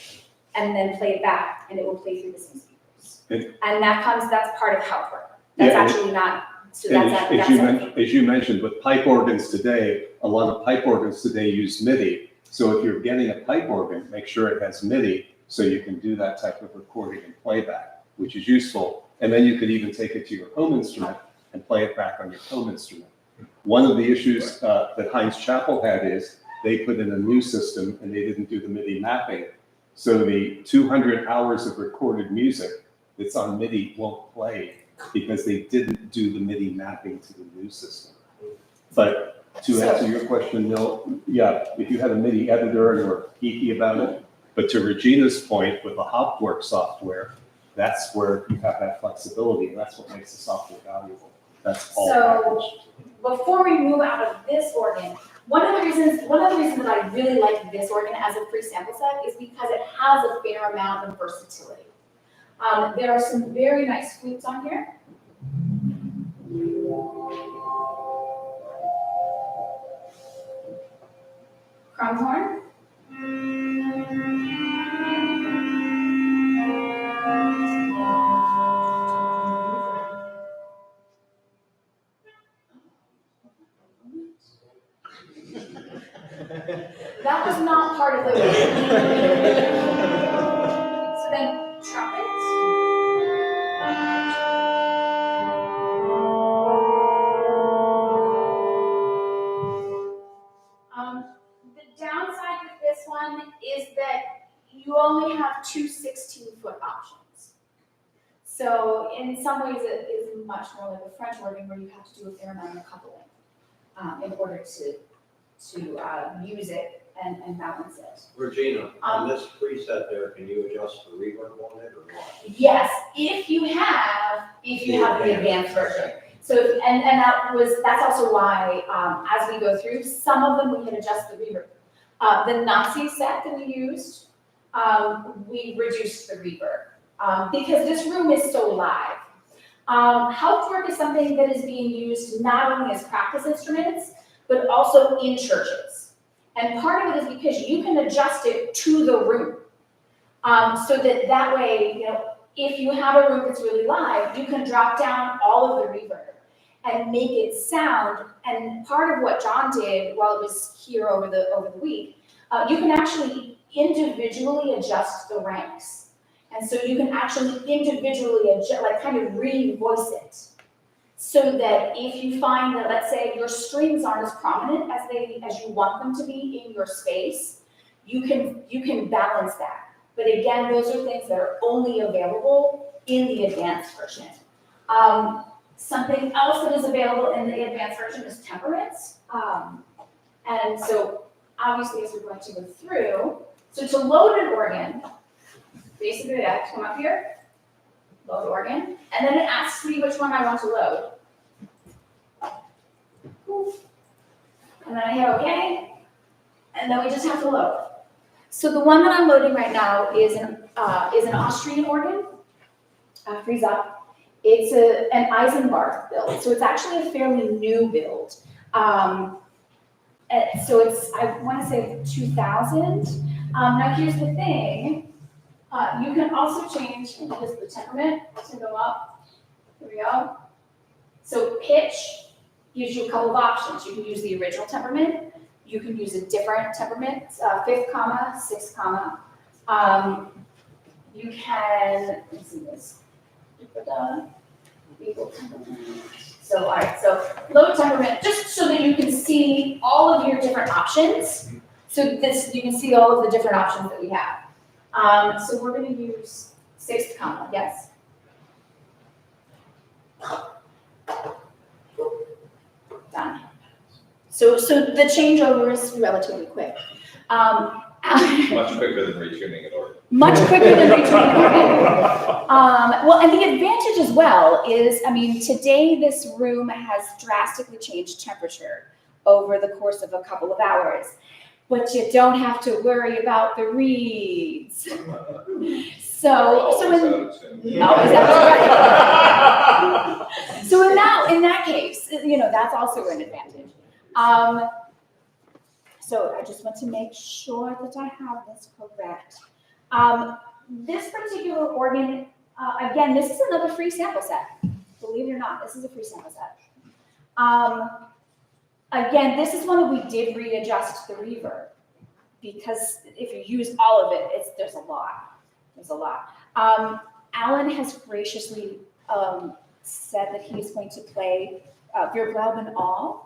and then play it back, and it will play through the same speakers. And that's part of Hauptwerk. That's Yeah, and- actually not, so And that's as you mentioned, with pipe organs today, a lot of pipe organs today use MIDI. So if you're getting a pipe organ, make sure it has MIDI so you can do that type of recording and playback, which is useful. And then you could even take it to your home instrument and play it back on your home instrument. One of the issues that Heinz Chapel had is they put in a new system and they didn't do the MIDI mapping. So the 200 hours of recorded music that's on MIDI won't play because they didn't do the MIDI mapping to the new system. But to answer your question, Neil, yeah, if you had a MIDI editor and were geeky about it, but to Regina's point with the Hauptwerk software, that's where you have that flexibility, and that's what makes the software valuable. That's all packaged. Before we move out of this organ, one of the reasons that I really like this organ as a free sample set is because it has a fair amount of versatility. There are some very nice flutes on here. Crumb horn. That was not part of the. So then trumpets. The downside with this one is that you only have two 16-foot options. So in some ways it is much more like a French organ where you have to do a fair amount of coupling in order to use it and balance it. Regina, on this preset there, can you adjust the reverb on it or what? Yes, if you have the advanced version. So, that's also why, as we go through, some of them we can adjust the reverb. The Nazi set that we used, we reduced the reverb, because this room is so live. Hauptwerk is something that is being used not only as practice instruments, but also in churches. And part of it is because you can adjust it to the room. So that way, you know, if you have a room that's really live, you can drop down all of the reverb and make it sound. And part of what John did while it was here over the week, you can actually individually adjust the ranks. And so you can actually individually adjust, like kind of re-voice it. So that if you find that, let's say, your strings aren't as prominent as you want them to be in your space, you can balance that. But again, those are things that are only available in the advanced version. Something else that is available in the advanced version is temperaments. And so obviously as we're going to go through, so to load an organ, basically I have to come up here, load organ, and then it asks me which one I want to load. And then I hit OK, and then we just have to load. So the one that I'm loading right now is an Austrian organ, freeze up. It's an Eisenbach build, so it's actually a fairly new build. So it's, I want to say 2000. Now here's the thing, you can also change the temperament to go up. Here we go. So pitch gives you a couple of options. You can use the original temperament. You can use a different temperament, fifth comma, sixth comma. You can, let's see this. So, all right, so low temperament, just so that you can see all of your different options. So you can see all of the different options that we have. So we're going to use sixth comma, yes. Done. So the changeover is relatively quick. Much quicker than retuning an organ. Much quicker than retuning an organ. Well, and the advantage as well is, I mean, today this room has drastically changed temperature over the course of a couple of hours, but you don't have to worry about the reeds. So in that case, you know, that's also an advantage. So I just want to make sure that I have this correct. This particular organ, again, this is another free sample set. Believe it or not, this is a free sample set. Again, this is one that we did readjust the reverb because if you use all of it, there's a lot. There's a lot. Alan has graciously said that he's going to play Wir Glauben All,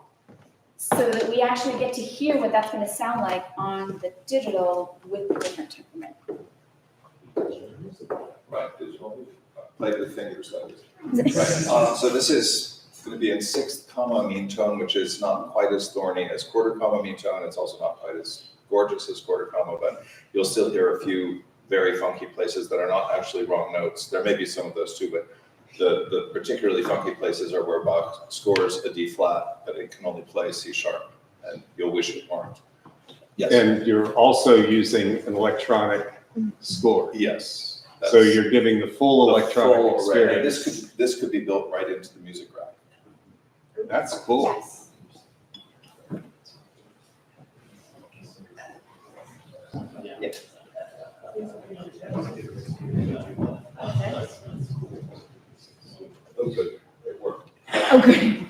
so that we actually get to hear what that's going to sound like on the digital with the different temperament. Right, digital. Play with fingers, that is. Right. So this is going to be in sixth comma mean tone, which is not quite as thorny as quarter comma mean tone. It's also not quite as gorgeous as quarter comma, but you'll still hear a few very funky places that are not actually wrong notes. There may be some of those too, but the particularly funky places are where Bach scores a D flat, but it can only play C sharp, and you'll wish it weren't. Yes. And you're also using an electronic score. Yes. So you're giving the full electronic experience. And this could be built right into the music rack. That's cool. Yes. Oh, good. It worked. Oh, good.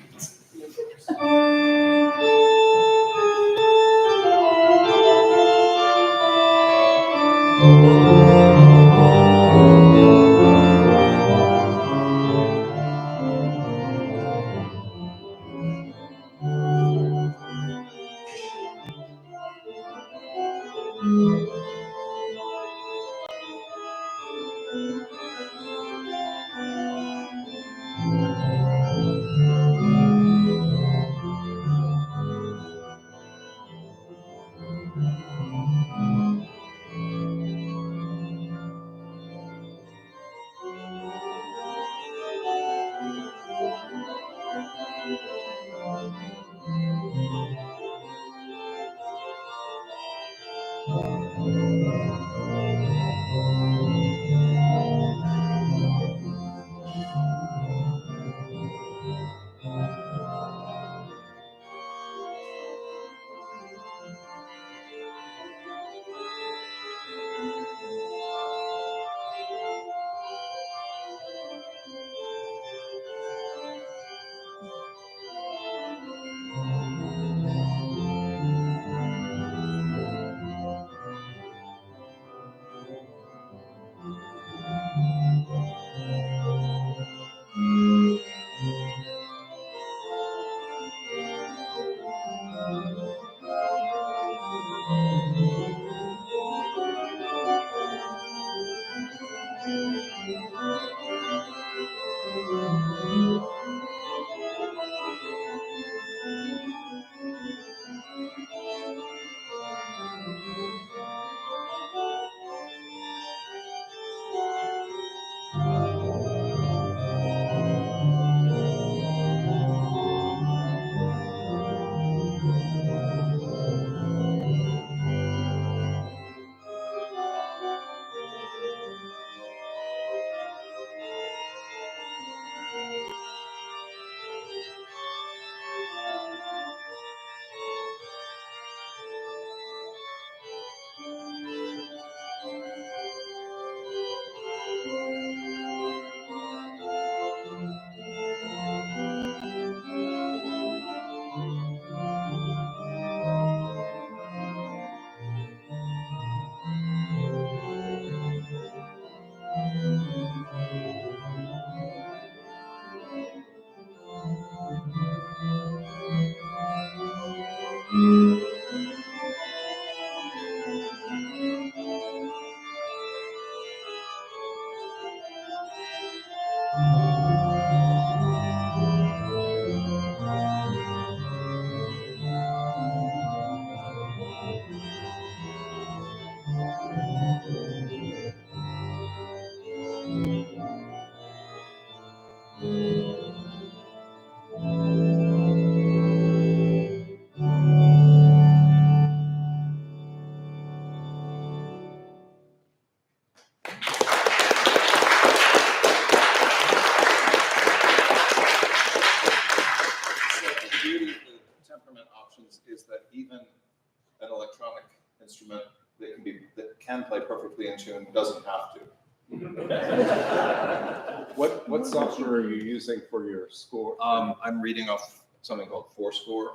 What software are you using for your score? I'm reading off something called Fourscore.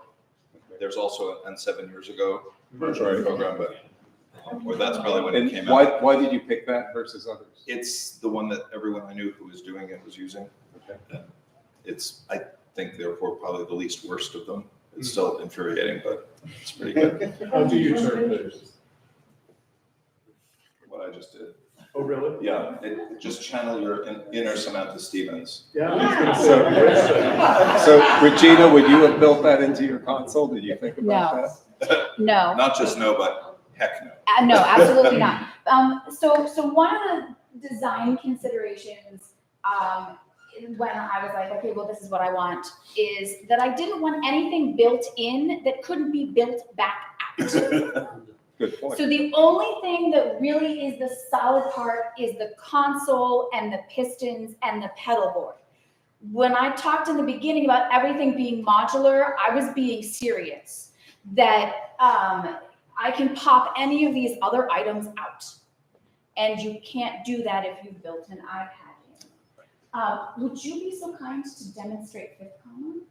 There's also an 7 years ago version Right. of the program, but or that's probably when it And came out. why did you pick that versus others? It's the one that everyone I knew who was doing it was using. Okay. It's, I think, therefore, probably the least worst of them. It's still infuriating, but it's pretty good. How do you turn things? What I just did. Oh, really? Yeah, it just channel your inner Samantha Stevens. Yeah. I was gonna say, So Regina, would you have built that into your console? Did you think about that? No. Not just no, but heck no. No, absolutely not. So one of the design considerations, when I was like, okay, well, this is what I want, is that I didn't want anything built in that couldn't be built back out. Good point. So the only thing that really is the solid part is the console and the pistons and the pedal board. When I talked in the beginning about everything being modular, I was being serious that I can pop any of these other items out. And you can't do that if you've built an iPad in. Would you be so kind to demonstrate fifth column?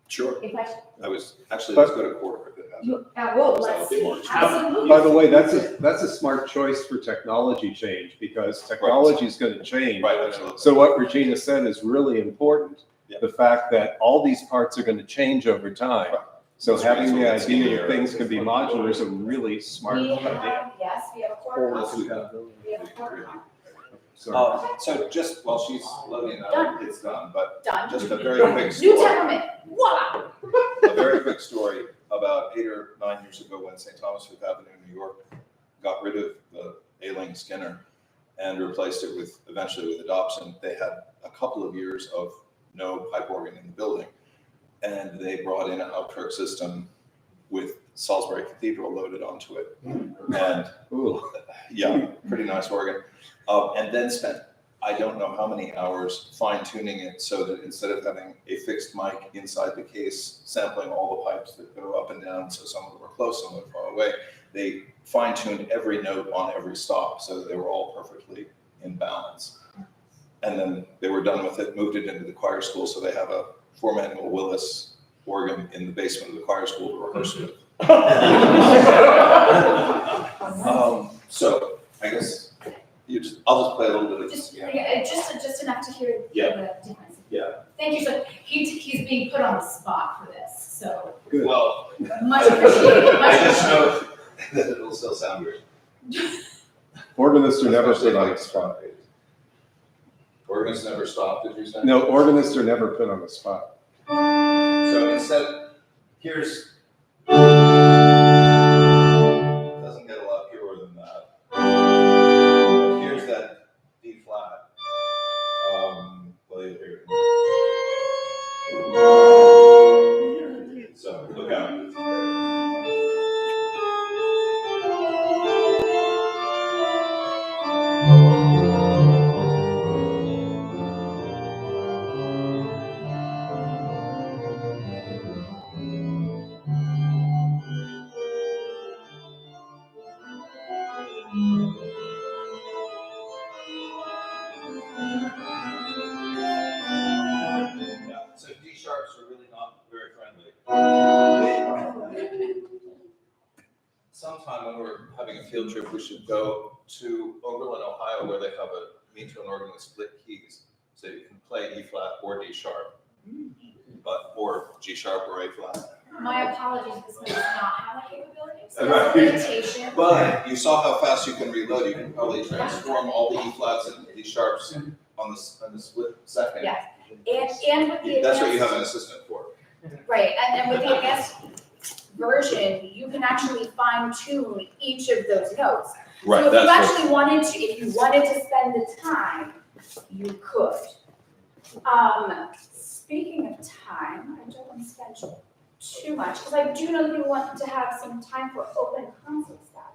Sure. If I, Let's go to quarter if it has. well, So let's it'll be more see, expensive. absolutely. By the way, that's a smart choice for technology change because technology is going to change. Right, absolutely. So what Regina said is really important. Yeah. The fact that all these parts are going to change over time. Right. So That's having the right. idea that things can be modular is a really smart We idea. have, yes, we have a quarter column. We have a quarter column. So So just while she's loading that up, it's done, but Done. just a very quick New story. temperament, voila. A very quick story. About 8 or 9 years ago, when St. Thomas Fifth Avenue, New York, got rid of the ailing Skinner and replaced it with, eventually with a Dobson, they had a couple of years of no pipe organ in the building. And they brought in a Hauptwerk system with Salisbury Cathedral loaded onto it. And, yeah, pretty nice organ. And then spent, I don't know how many hours fine tuning it so that instead of having a fixed mic inside the case, sampling all the pipes that go up and down, so some of them were close, some were far away, they fine tuned every note on every stop so that they were all perfectly in balance. And then they were done with it, moved it into the choir school, so they have a 4-manual Willis organ in the basement of the choir school to rehearse with. So I guess I'll just play a little bit of this. Just enough to hear Yeah. the difference. Yeah. Thank you, so he's being put on the spot for this, so good. Well, much appreciated. I just know that it'll still sound good. Organists are never put on the spot. Organists never stop, did you say? No, organists are never put on the spot. So instead, here's, doesn't get a lot purer than that. Here's that D flat. Well, you hear it. So look out. Yeah, so D sharps are really not very friendly. Sometime when we're having a field trip, we should go to Oberlin, Ohio, where they have a metron organ with split keys. So you can play E flat or D sharp, or G sharp or A flat. My apologies, this does not have a capability, so Right. it's a limitation. But you saw how fast you can reload. You can probably transform all the E flats into D sharps on the split second. Yes. And with the That's what you have advanced, an assistant for. right, and with the advanced version, you can actually fine tune each of those notes. Right, So if you that's what, actually wanted to, if you wanted to spend the time, you could. Speaking of time, I don't want to spend too much, because I do know that you want to have some time for open console stuff.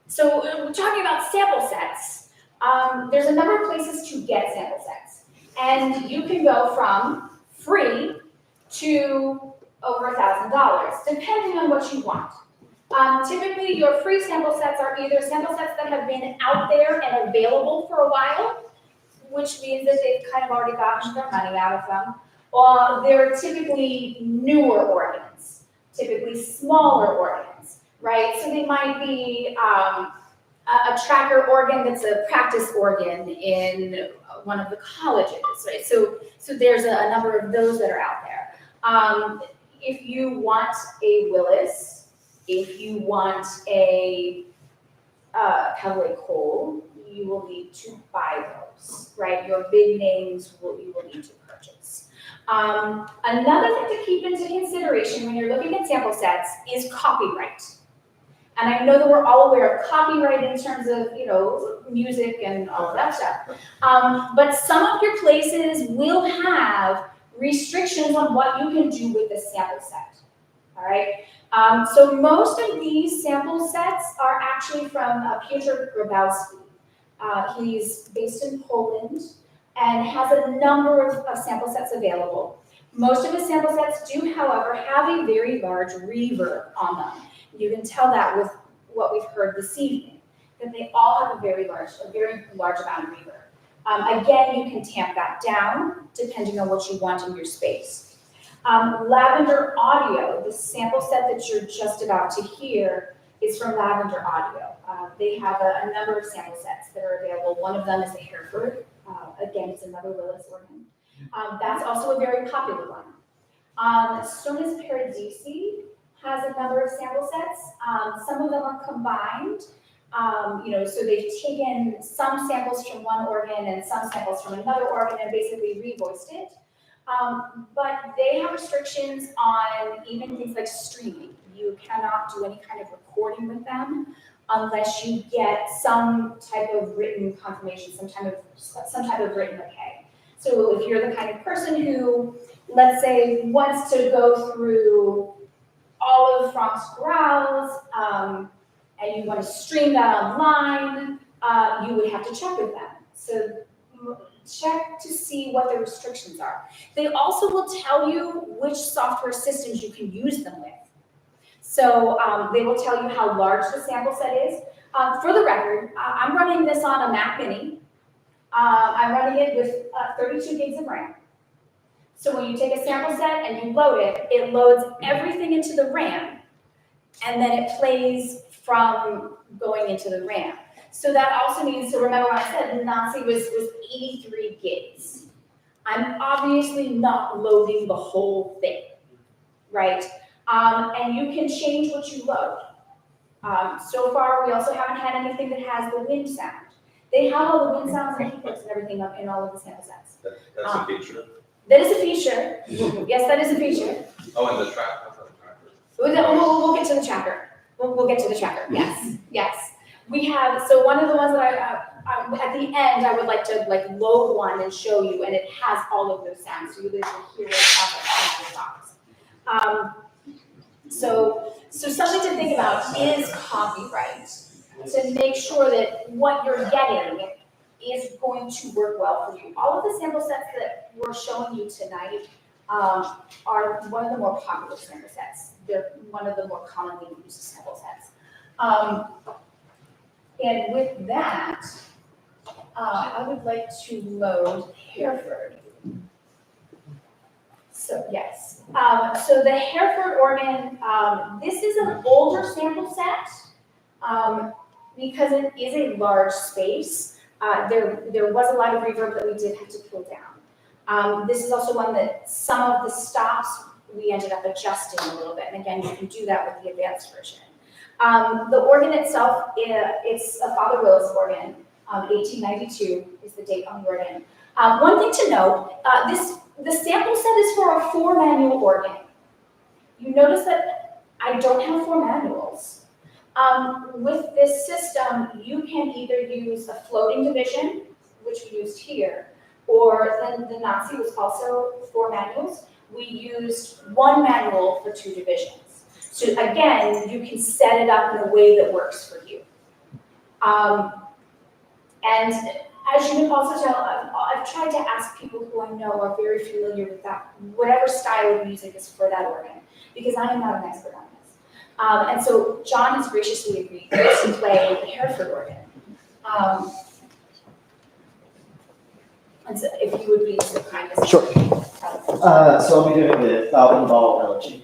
So we're talking about sample sets. There's a number of places to get sample sets. And you can go from free to over $1,000, depending on what you want. Typically, your free sample sets are either sample sets that have been out there and available for a while, which means that they've kind of already gotten their money out of them. Or they're typically newer organs, typically smaller organs, right? So they might be a tracker organ that's a practice organ in one of the colleges, right? So there's a number of those that are out there. If you want a Willis, if you want a Cavalier Cole, you will need to buy those, right? Your big names you will need to purchase. Another thing to keep into consideration when you're looking at sample sets is copyright. And I know that we're all aware of copyright in terms of, music and all of that stuff. But some of your places will have restrictions on what you can do with the sample set, all right? So most of these sample sets are actually from Piotr Grabowski. He's based in Poland and has a number of sample sets available. Most of his sample sets do, however, have a very large reverb on them. You can tell that with what we've heard this evening, that they all have a very large amount of reverb. Again, you can tamp that down depending on what you want in your space. Lavender Audio, the sample set that you're just about to hear, is from Lavender Audio. They have a number of sample sets that are available. One of them is the Hereford. Again, it's another Willis organ. That's also a very popular one. Sonis Paradisi has a number of sample sets. Some of them are combined. So they've taken some samples from one organ and some samples from another organ and basically revoiced it. But they have restrictions on even things like streaming. You cannot do any kind of recording with them unless you get some type of written confirmation, some type of written okay. So if you're the kind of person who, let's say, wants to go through all of Frank's growls, and you want to stream that online, you would have to check with them. So check to see what the restrictions are. They also will tell you which software systems you can use them with. So they will tell you how large the sample set is. For the record, I'm running this on a Mac Mini. I'm running it with 32 gigs of RAM. So when you take a sample set and you load it, it loads everything into the RAM, and then it plays from going into the RAM. So that also means, so remember when I said Nazi was 83 gigs. I'm obviously not loading the whole thing, right? And you can change what you load. So far, we also haven't had anything that has the wind sound. They have all the wind sounds and keyboards and everything up in all of the sample sets. That's a feature. That is a feature. Yes, that is a feature. Oh, and the tracker. We'll get to the tracker. We'll get to the tracker. Yes. We have, so one of the ones that at the end, I would like to load one and show you, and it has all of those sounds, so you literally hear it off of the box. So something to think about is copyright, to make sure that what you're getting is going to work well for you. All of the sample sets that we're showing you tonight are one of the more popular sample sets. They're one of the more commonly used sample sets. And with that, I would like to load Hereford. So yes, so the Hereford organ, this is an older sample set because it is a large space. There was a lot of reverb that we did have to pull down. This is also one that some of the stops we ended up adjusting a little bit, and again, you can do that with the advanced version. The organ itself, it's a Father Willis organ. 1892 is the date on the organ. One thing to note, the sample set is for a 4-manual organ. You notice that I don't have 4 manuals. With this system, you can either use a floating division, which we used here, or then the Nazi was also 4 manuals. We used 1 manual for 2 divisions. So again, you can set it up in a way that works for you. And as you can also tell, I've tried to ask people who I know are very familiar with that, whatever style of music is for that organ, because I am not an expert on this. And so John has graciously agreed to play the Hereford organ. And so if you would be so kind as to. Sure. So I'll be doing the Falcon Ball elegy.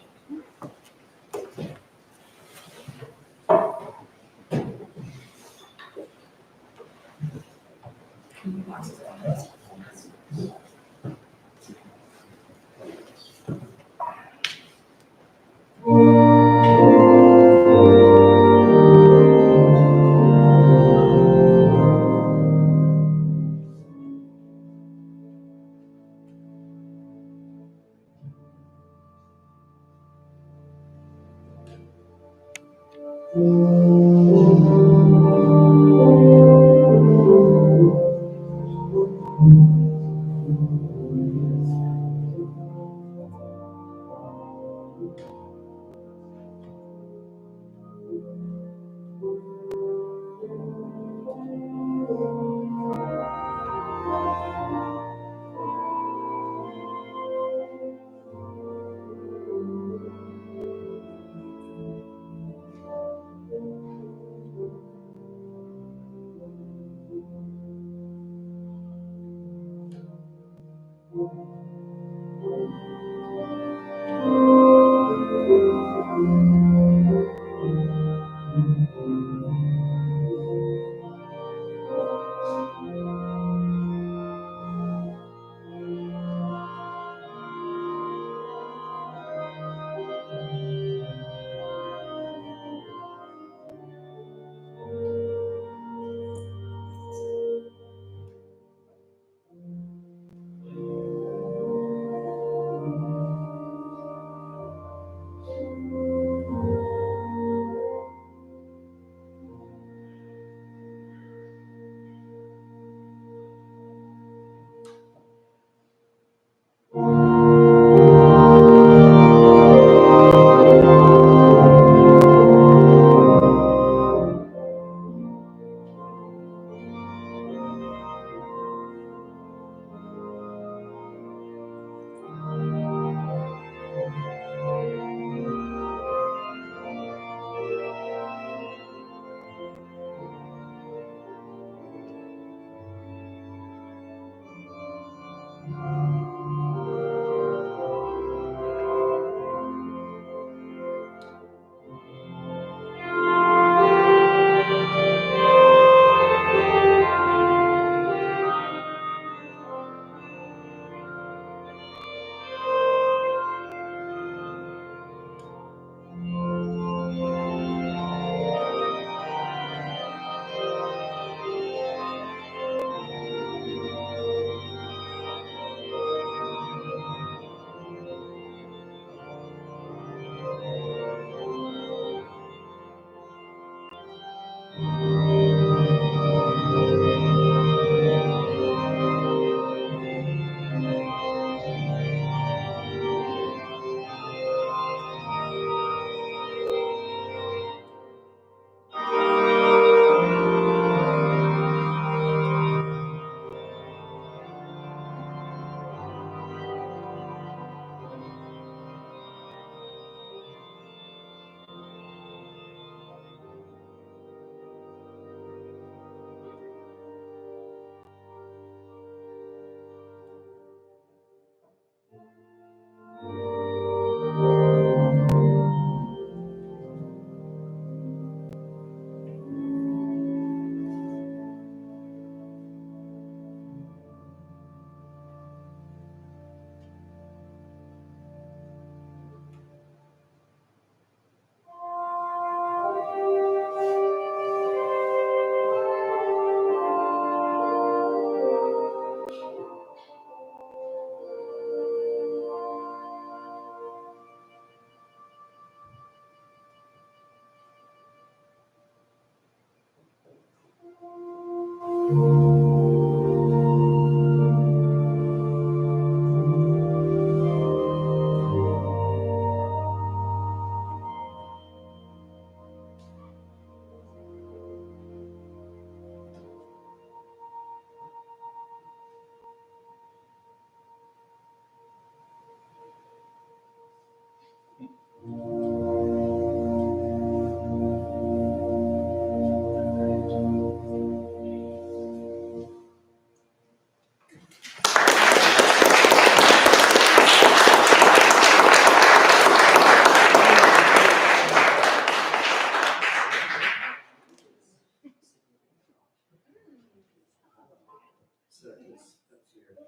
So.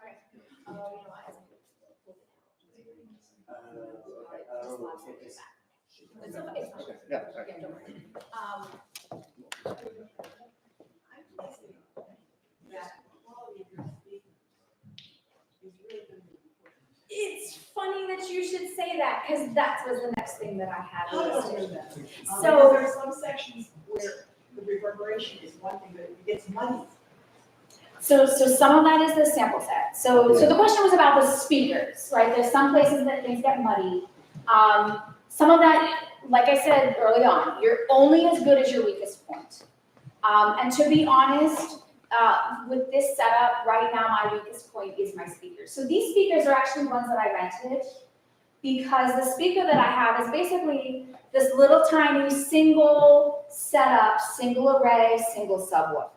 Okay. Oh, you know what? It's okay. It's fine. Yeah, all right. Yeah, don't worry. I'm guessing that quality of your speaking is really going to be important. It's funny that you should say that, because that was the next thing that I had. So there are some sections where the reverberation is one thing, but it gets muddy. So some of that is the sample set. So the question was about the speakers, right? There's some places that things get muddy. Some of that, like I said early on, you're only as good as your weakest point. And to be honest, with this setup, right now my weakest point is my speakers. So these speakers are actually ones that I rented, because the speaker that I have is basically this little tiny single setup, single array, single subwoofer.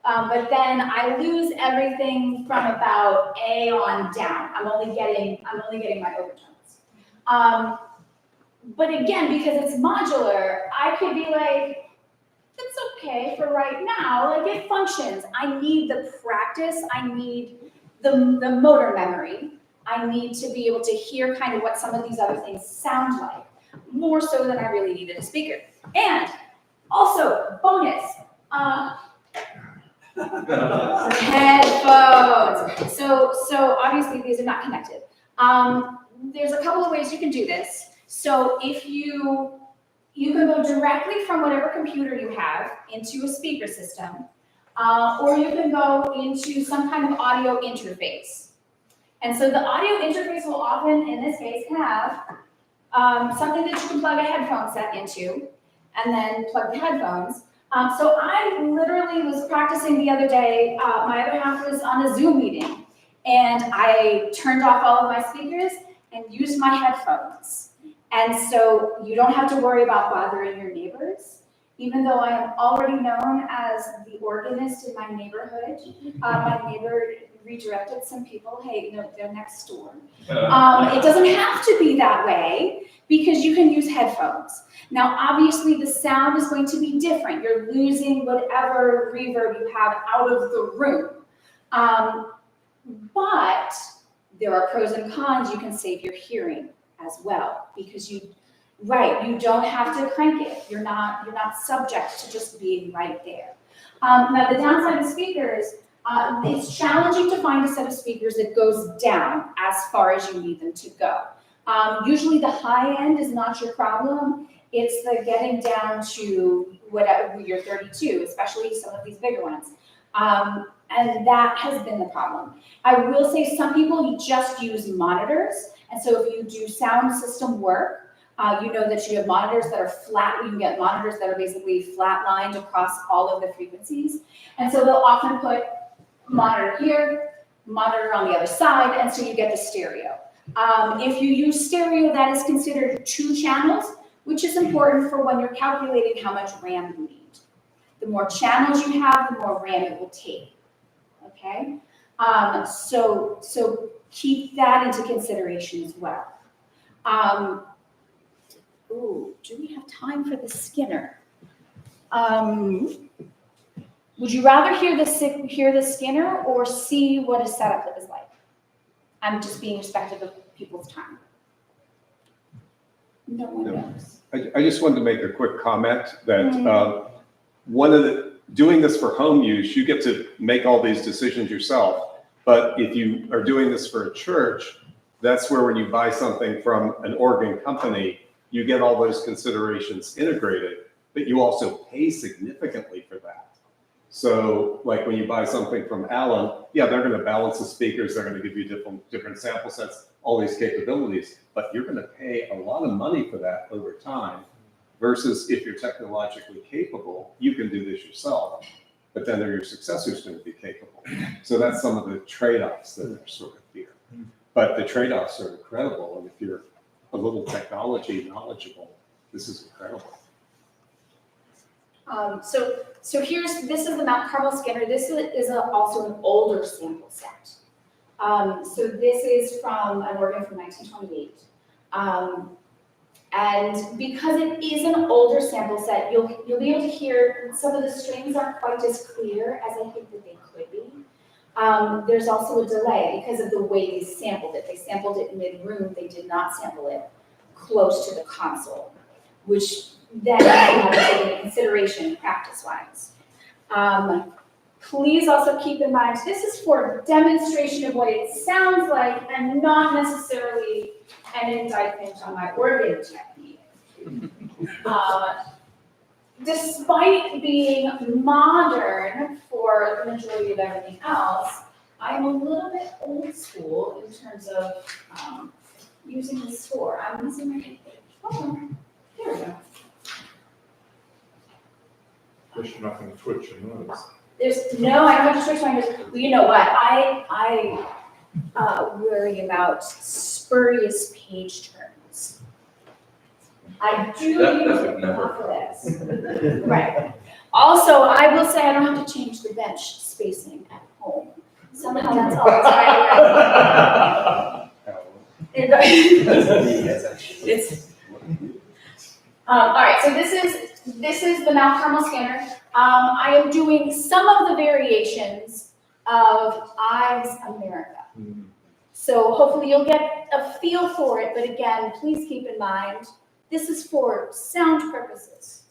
But then I lose everything from about A on down. I'm only getting my overtones. But again, because it's modular, I could be like, it's okay for right now, like it functions. I need the practice, I need the motor memory. I need to be able to hear kind of what some of these other things sound like, more so than I really needed a speaker. And also, bonus, headphones. So obviously these are not connected. There's a couple of ways you can do this. So if you can go directly from whatever computer you have into a speaker system, or you can go into some kind of audio interface. And so the audio interface will often, in this case, have something that you can plug a headphone set into, and then plug the headphones. So I literally was practicing the other day. My other half was on a Zoom meeting, and I turned off all of my speakers and used my headphones. And so you don't have to worry about bothering your neighbors. Even though I am already known as the organist in my neighborhood, my neighbor redirected some people, hey, no, they're next door. It doesn't have to be that way, because you can use headphones. Now, obviously, the sound is going to be different. You're losing whatever reverb you have out of the room. But there are pros and cons. You can save your hearing as well, because you don't have to crank it. You're not subject to just being right there. Now, the downside of speakers, it's challenging to find a set of speakers that goes down as far as you need them to go. Usually the high end is not your problem. It's the getting down to whatever your 32, especially some of these bigger ones. And that has been the problem. I will say some people just use monitors. And so if you do sound system work, you know that you have monitors that are flat. You can get monitors that are basically flat-lined across all of the frequencies. And so they'll often put monitor here, monitor on the other side, and so you get the stereo. If you use stereo, that is considered 2 channels, which is important for when you're calculating how much RAM you need. The more channels you have, the more RAM it will take. Okay? So keep that into consideration as well. Do we have time for the Skinner? Would you rather hear the Skinner or see what a setup is like? I'm just being respectful of people's time. No one knows. I just wanted to make a quick comment that doing this for home use, you get to make all these decisions yourself. But if you are doing this for a church, that's where when you buy something from an organ company, you get all those considerations integrated, but you also pay significantly for that. So like when you buy something from Allen, yeah, they're going to balance the speakers, they're going to give you different sample sets, all these capabilities, but you're going to pay a lot of money for that over time, versus if you're technologically capable, you can do this yourself, but then your successor's going to be capable. So that's some of the trade-offs that are sort of here. But the trade-offs are incredible, and if you're a little technology knowledgeable, this is incredible. So this is the Mount Carmel Skinner. This is also an older sample set. So this is from an organ from 1928. And because it is an older sample set, you'll be able to hear some of the strings aren't quite as clear as I think that they could be. There's also a delay because of the way they sampled it. They sampled it mid-room, they did not sample it close to the console, which then you have to take into consideration practice-wise. Please also keep in mind, this is for demonstration of what it sounds like and not necessarily an indictment on my organ technique. Despite being modern for the majority of everything else, I'm a little bit old school in terms of using the score. I'm using my, there we go. Guess you're not gonna twitch your nose. No, I don't have to switch my nose. Well, you know what? I worry about spurious page turns. I do That use would it never for this. Right. Also, I will say I don't have to change the bench spacing at home. Somehow that's all it's all right, so this is the Mount Carmel scanner. I am doing some of the variations of Ives America. So hopefully you'll get a feel for it, but again, please keep in mind, this is for sound purposes.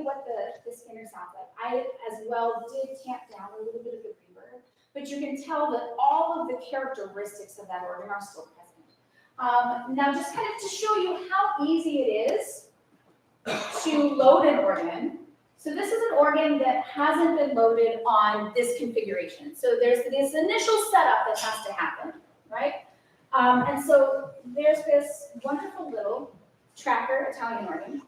exactly what the scanner sounds like. I as well did tamp down a little bit of the reverb, but you can tell that all of the characteristics of that organ are still present. Now, just kind of to show you how easy it is to load an organ. So this is an organ that hasn't been loaded on this configuration. So there's this initial setup that has to happen, right? And so there's this wonderful little tracker Italian organ.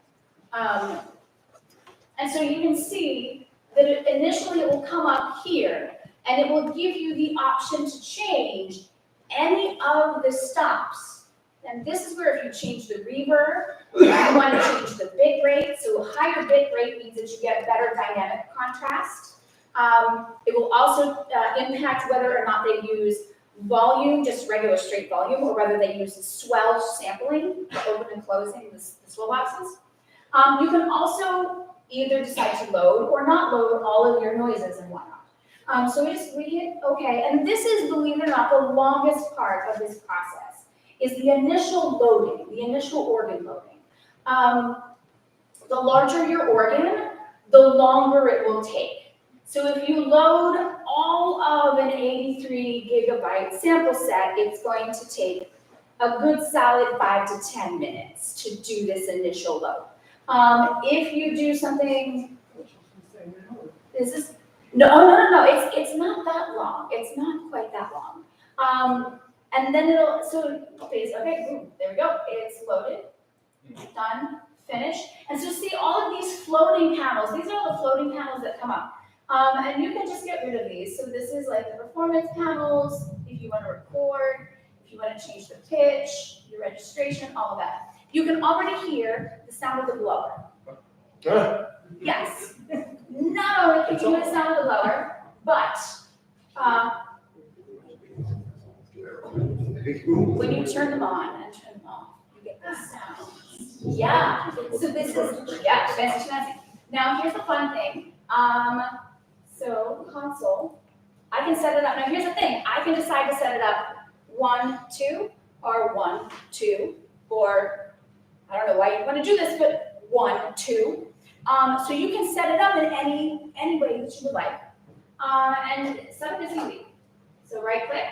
And so you can see that initially it will come up here, and it will give you the option to change any of the stops. And this is where if you change the reverb, you want to change the bit rate. So higher bit rate means that you get better dynamic contrast. It will also impact whether or not they use volume, just regular straight volume, or whether they use swell sampling, open and closing the swell boxes. You can also either decide to load or not load all of your noises and whatnot. So we hit OK, and this is, believe it or not, the longest part of this process, is the initial loading, the initial organ loading. The larger your organ, the longer it will take. So if you load all of an 83 gigabyte sample set, it's going to take a good solid 5 to 10 minutes to do this initial load. If you do something, no, it's not that long. It's not quite that long. And then okay, boom, there we go. It's loaded, done, finished. And so see all of these floating panels. These are all the floating panels that come up. And you can just get rid of these. So this is like the performance panels, if you want to record, if you want to change the pitch, your registration, all of that. You can already hear the sound of the blower. Yes. Not only can you hear the sound of the blower, but when you turn them on and turn them off, you get the sound. Yeah. So this is, fancy. Now here's the fun thing. So console, I can set it up. Now here's the thing. I can decide to set it up 1, 2, or 1, 2, or I don't know why you want to do this, but 1, 2. So you can set it up in any way that you would like. And setup is easy. So right click,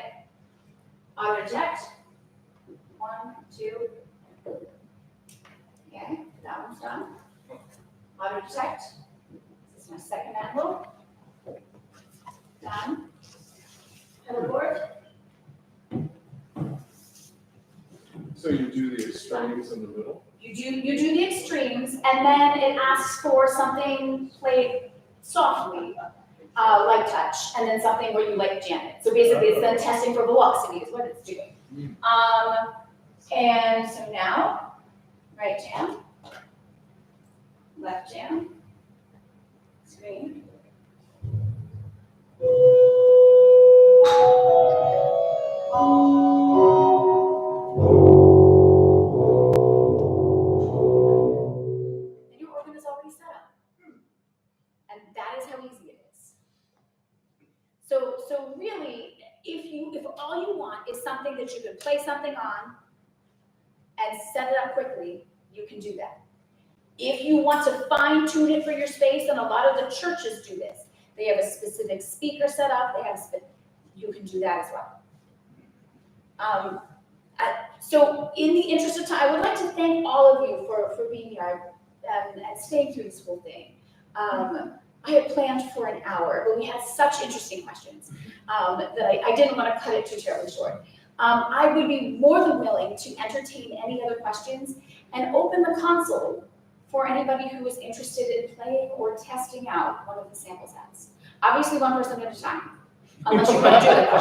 auto detect, 1, 2. Okay, that one's done. Auto detect. This is my second envelope. Done. Pedal board. So you do the extremes in the middle? You do the extremes, and then it asks for something played softly, light touch, and then something where you like jam it. So basically, it's then testing for velocity is what it's doing. And so now, right jam, left jam, screen. So really, if all you want is something that you can play something on and set it up quickly, you can do that. If you want to fine tune it for your space, and a lot of the churches do this, they have a specific speaker set up, you can do that as well. So in the interest of time, I would like to thank all of you for being here and staying through this whole thing. I had planned for an hour, but we had such interesting questions that I didn't want to cut it too terribly short. I would be more than willing to entertain any other questions and open the console for anybody who is interested in playing or testing out one of the sample sets. Obviously, one person at a time, unless you want to do it.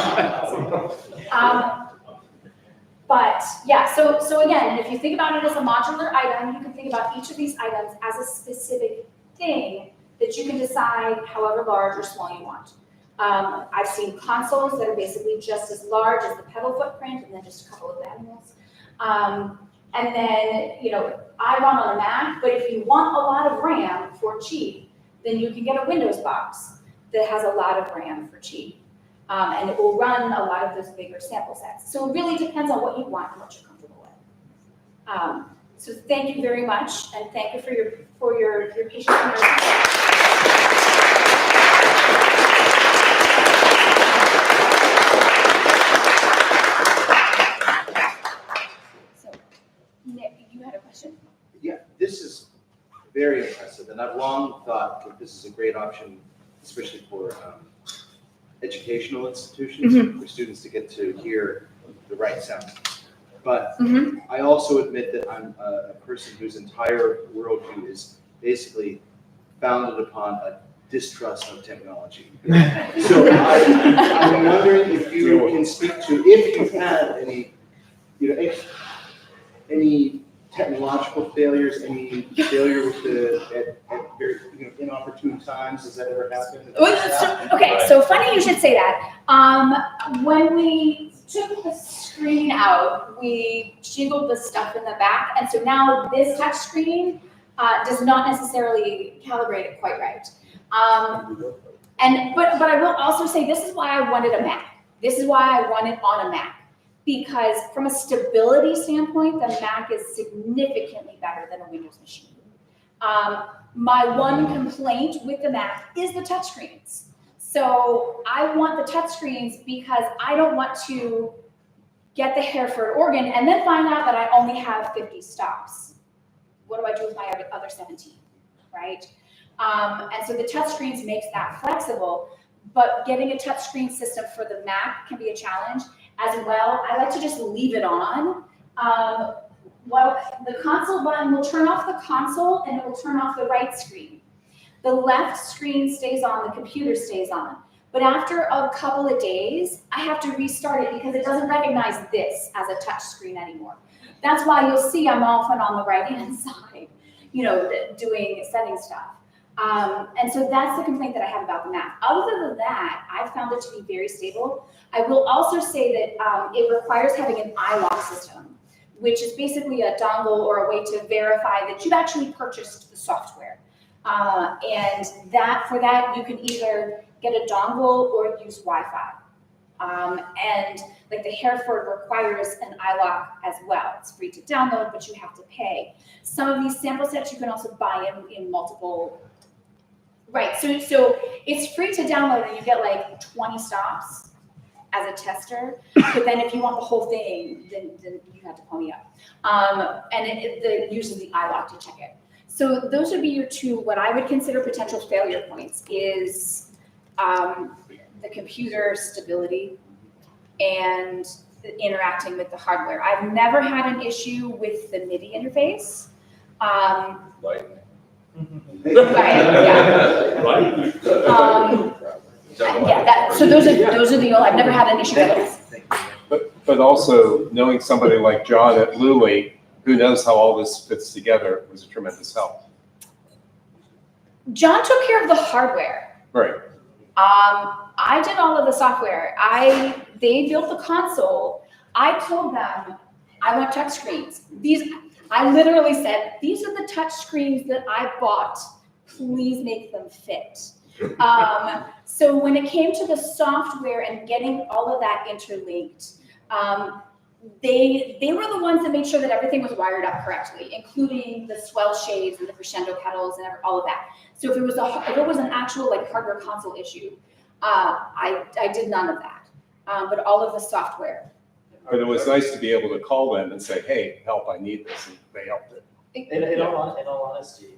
But yeah, so again, if you think about it as a modular item, you can think about each of these items as a specific thing that you can decide however large or small you want. I've seen consoles that are basically just as large as the pedal footprint and then just a couple of manuals. And then, I run on a Mac, but if you want a lot of RAM for cheap, then you can get a Windows box that has a lot of RAM for cheap. And it will run a lot of those bigger sample sets. So it really depends on what you want and what you're comfortable with. So thank you very much, and thank you for your patience and your attention. So, Nick, you had a question? Yeah, this is very impressive, and I've long thought that this is a great option, especially for educational institutions, for students to get to hear the right sounds. But I also admit that I'm a person whose entire worldview is basically founded upon a distrust of technology. So I'm wondering if you can speak to, if you've had any, any technological failures, any failure with at very, inopportune times, has that ever happened? Okay, so funny you should say that. When we took the screen out, we jiggled the stuff in the back, and so now this touch screen does not necessarily calibrate it quite right. But I will also say this is why I wanted a Mac. This is why I want it on a Mac. Because from a stability standpoint, the Mac is significantly better than a Windows machine. My one complaint with the Mac is the touchscreens. So I want the touchscreens because I don't want to get the Hereford organ and then find out that I only have 50 stops. What do I do with my other 17, right? And so the touchscreens makes that flexible, but getting a touchscreen system for the Mac can be a challenge. As well, I like to just leave it on. Well, the console button will turn off the console and it will turn off the right screen. The left screen stays on, the computer stays on. But after a couple of days, I have to restart it because it doesn't recognize this as a touch screen anymore. That's why you'll see I'm often on the right-hand side, doing setting stuff. And so that's the complaint that I have about the Mac. Other than that, I've found it to be very stable. I will also say that it requires having an iLock system, which is basically a dongle or a way to verify that you've actually purchased the software. And for that, you can either get a dongle or use Wi-Fi. And like the Hereford requires an iLock as well. It's free to download, but you have to pay. Some of these sample sets you can also buy in multiple. Right, so it's free to download and you get like 20 stops as a tester, but then if you want the whole thing, then you have to pony up. And it uses the iLock to check it. So those would be your two, what I would consider potential failure points is the computer stability and interacting with the hardware. I've never had an issue with the MIDI interface. Right. Right, yeah. So those are the, I've never had an issue with those. But also knowing somebody like John at Lully, who knows how all this fits together, was a tremendous help. John took care of the hardware. Right. I did all of the software. They built the console. I told them I want touch screens. I literally said, these are the touch screens that I bought. Please make them fit. So when it came to the software and getting all of that interlinked, they were the ones that made sure that everything was wired up correctly, including the swell shades and the crescendo pedals and all of that. So if it was an actual like hardware console issue, I did none of that. But all of the software. But it was nice to be able to call them and say, hey, help, I need this, and they helped it. In all honesty,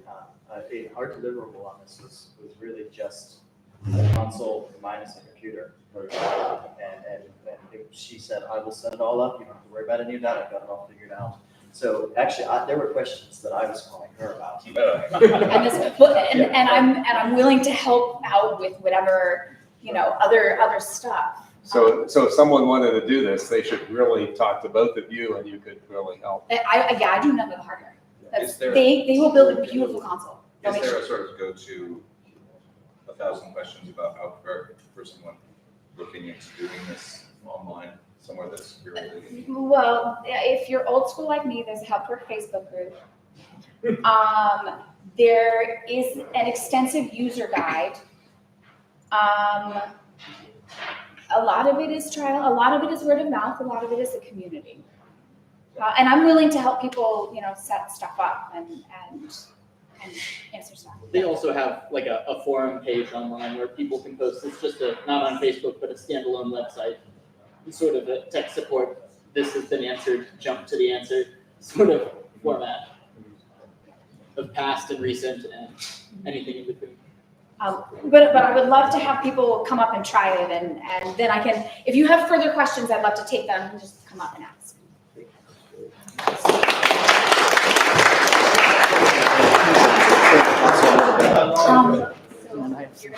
our deliverable on this was really just the console minus the computer. And she said, I will set it all up, you don't have to worry about any of that, I've got it all figured out. So actually, there were questions that I was calling her about. and I'm willing to help out with whatever, other stuff. So if someone wanted to do this, they should really talk to both of you and you could really help. I do none of the hardware. There- They will build a beautiful console. Is there a sort of go-to 1,000 questions about Hauptwerk for someone looking into doing this online, somewhere that's really? Well, if you're old school like me, there's a Hauptwerk Facebook group. There is an extensive user guide. A lot of it is trial, a lot of it is word of mouth, a lot of it is the community. And I'm willing to help people, set stuff up and answer stuff. They also have like a forum page online where people can post. It's just not on Facebook, but a standalone website. It's sort of a tech support. This has been answered, jump to the answer sort of format of past and recent and anything in between. But I would love to have people come up and try it, and then I can, if you have further questions, I'd love to take them and just come up and ask.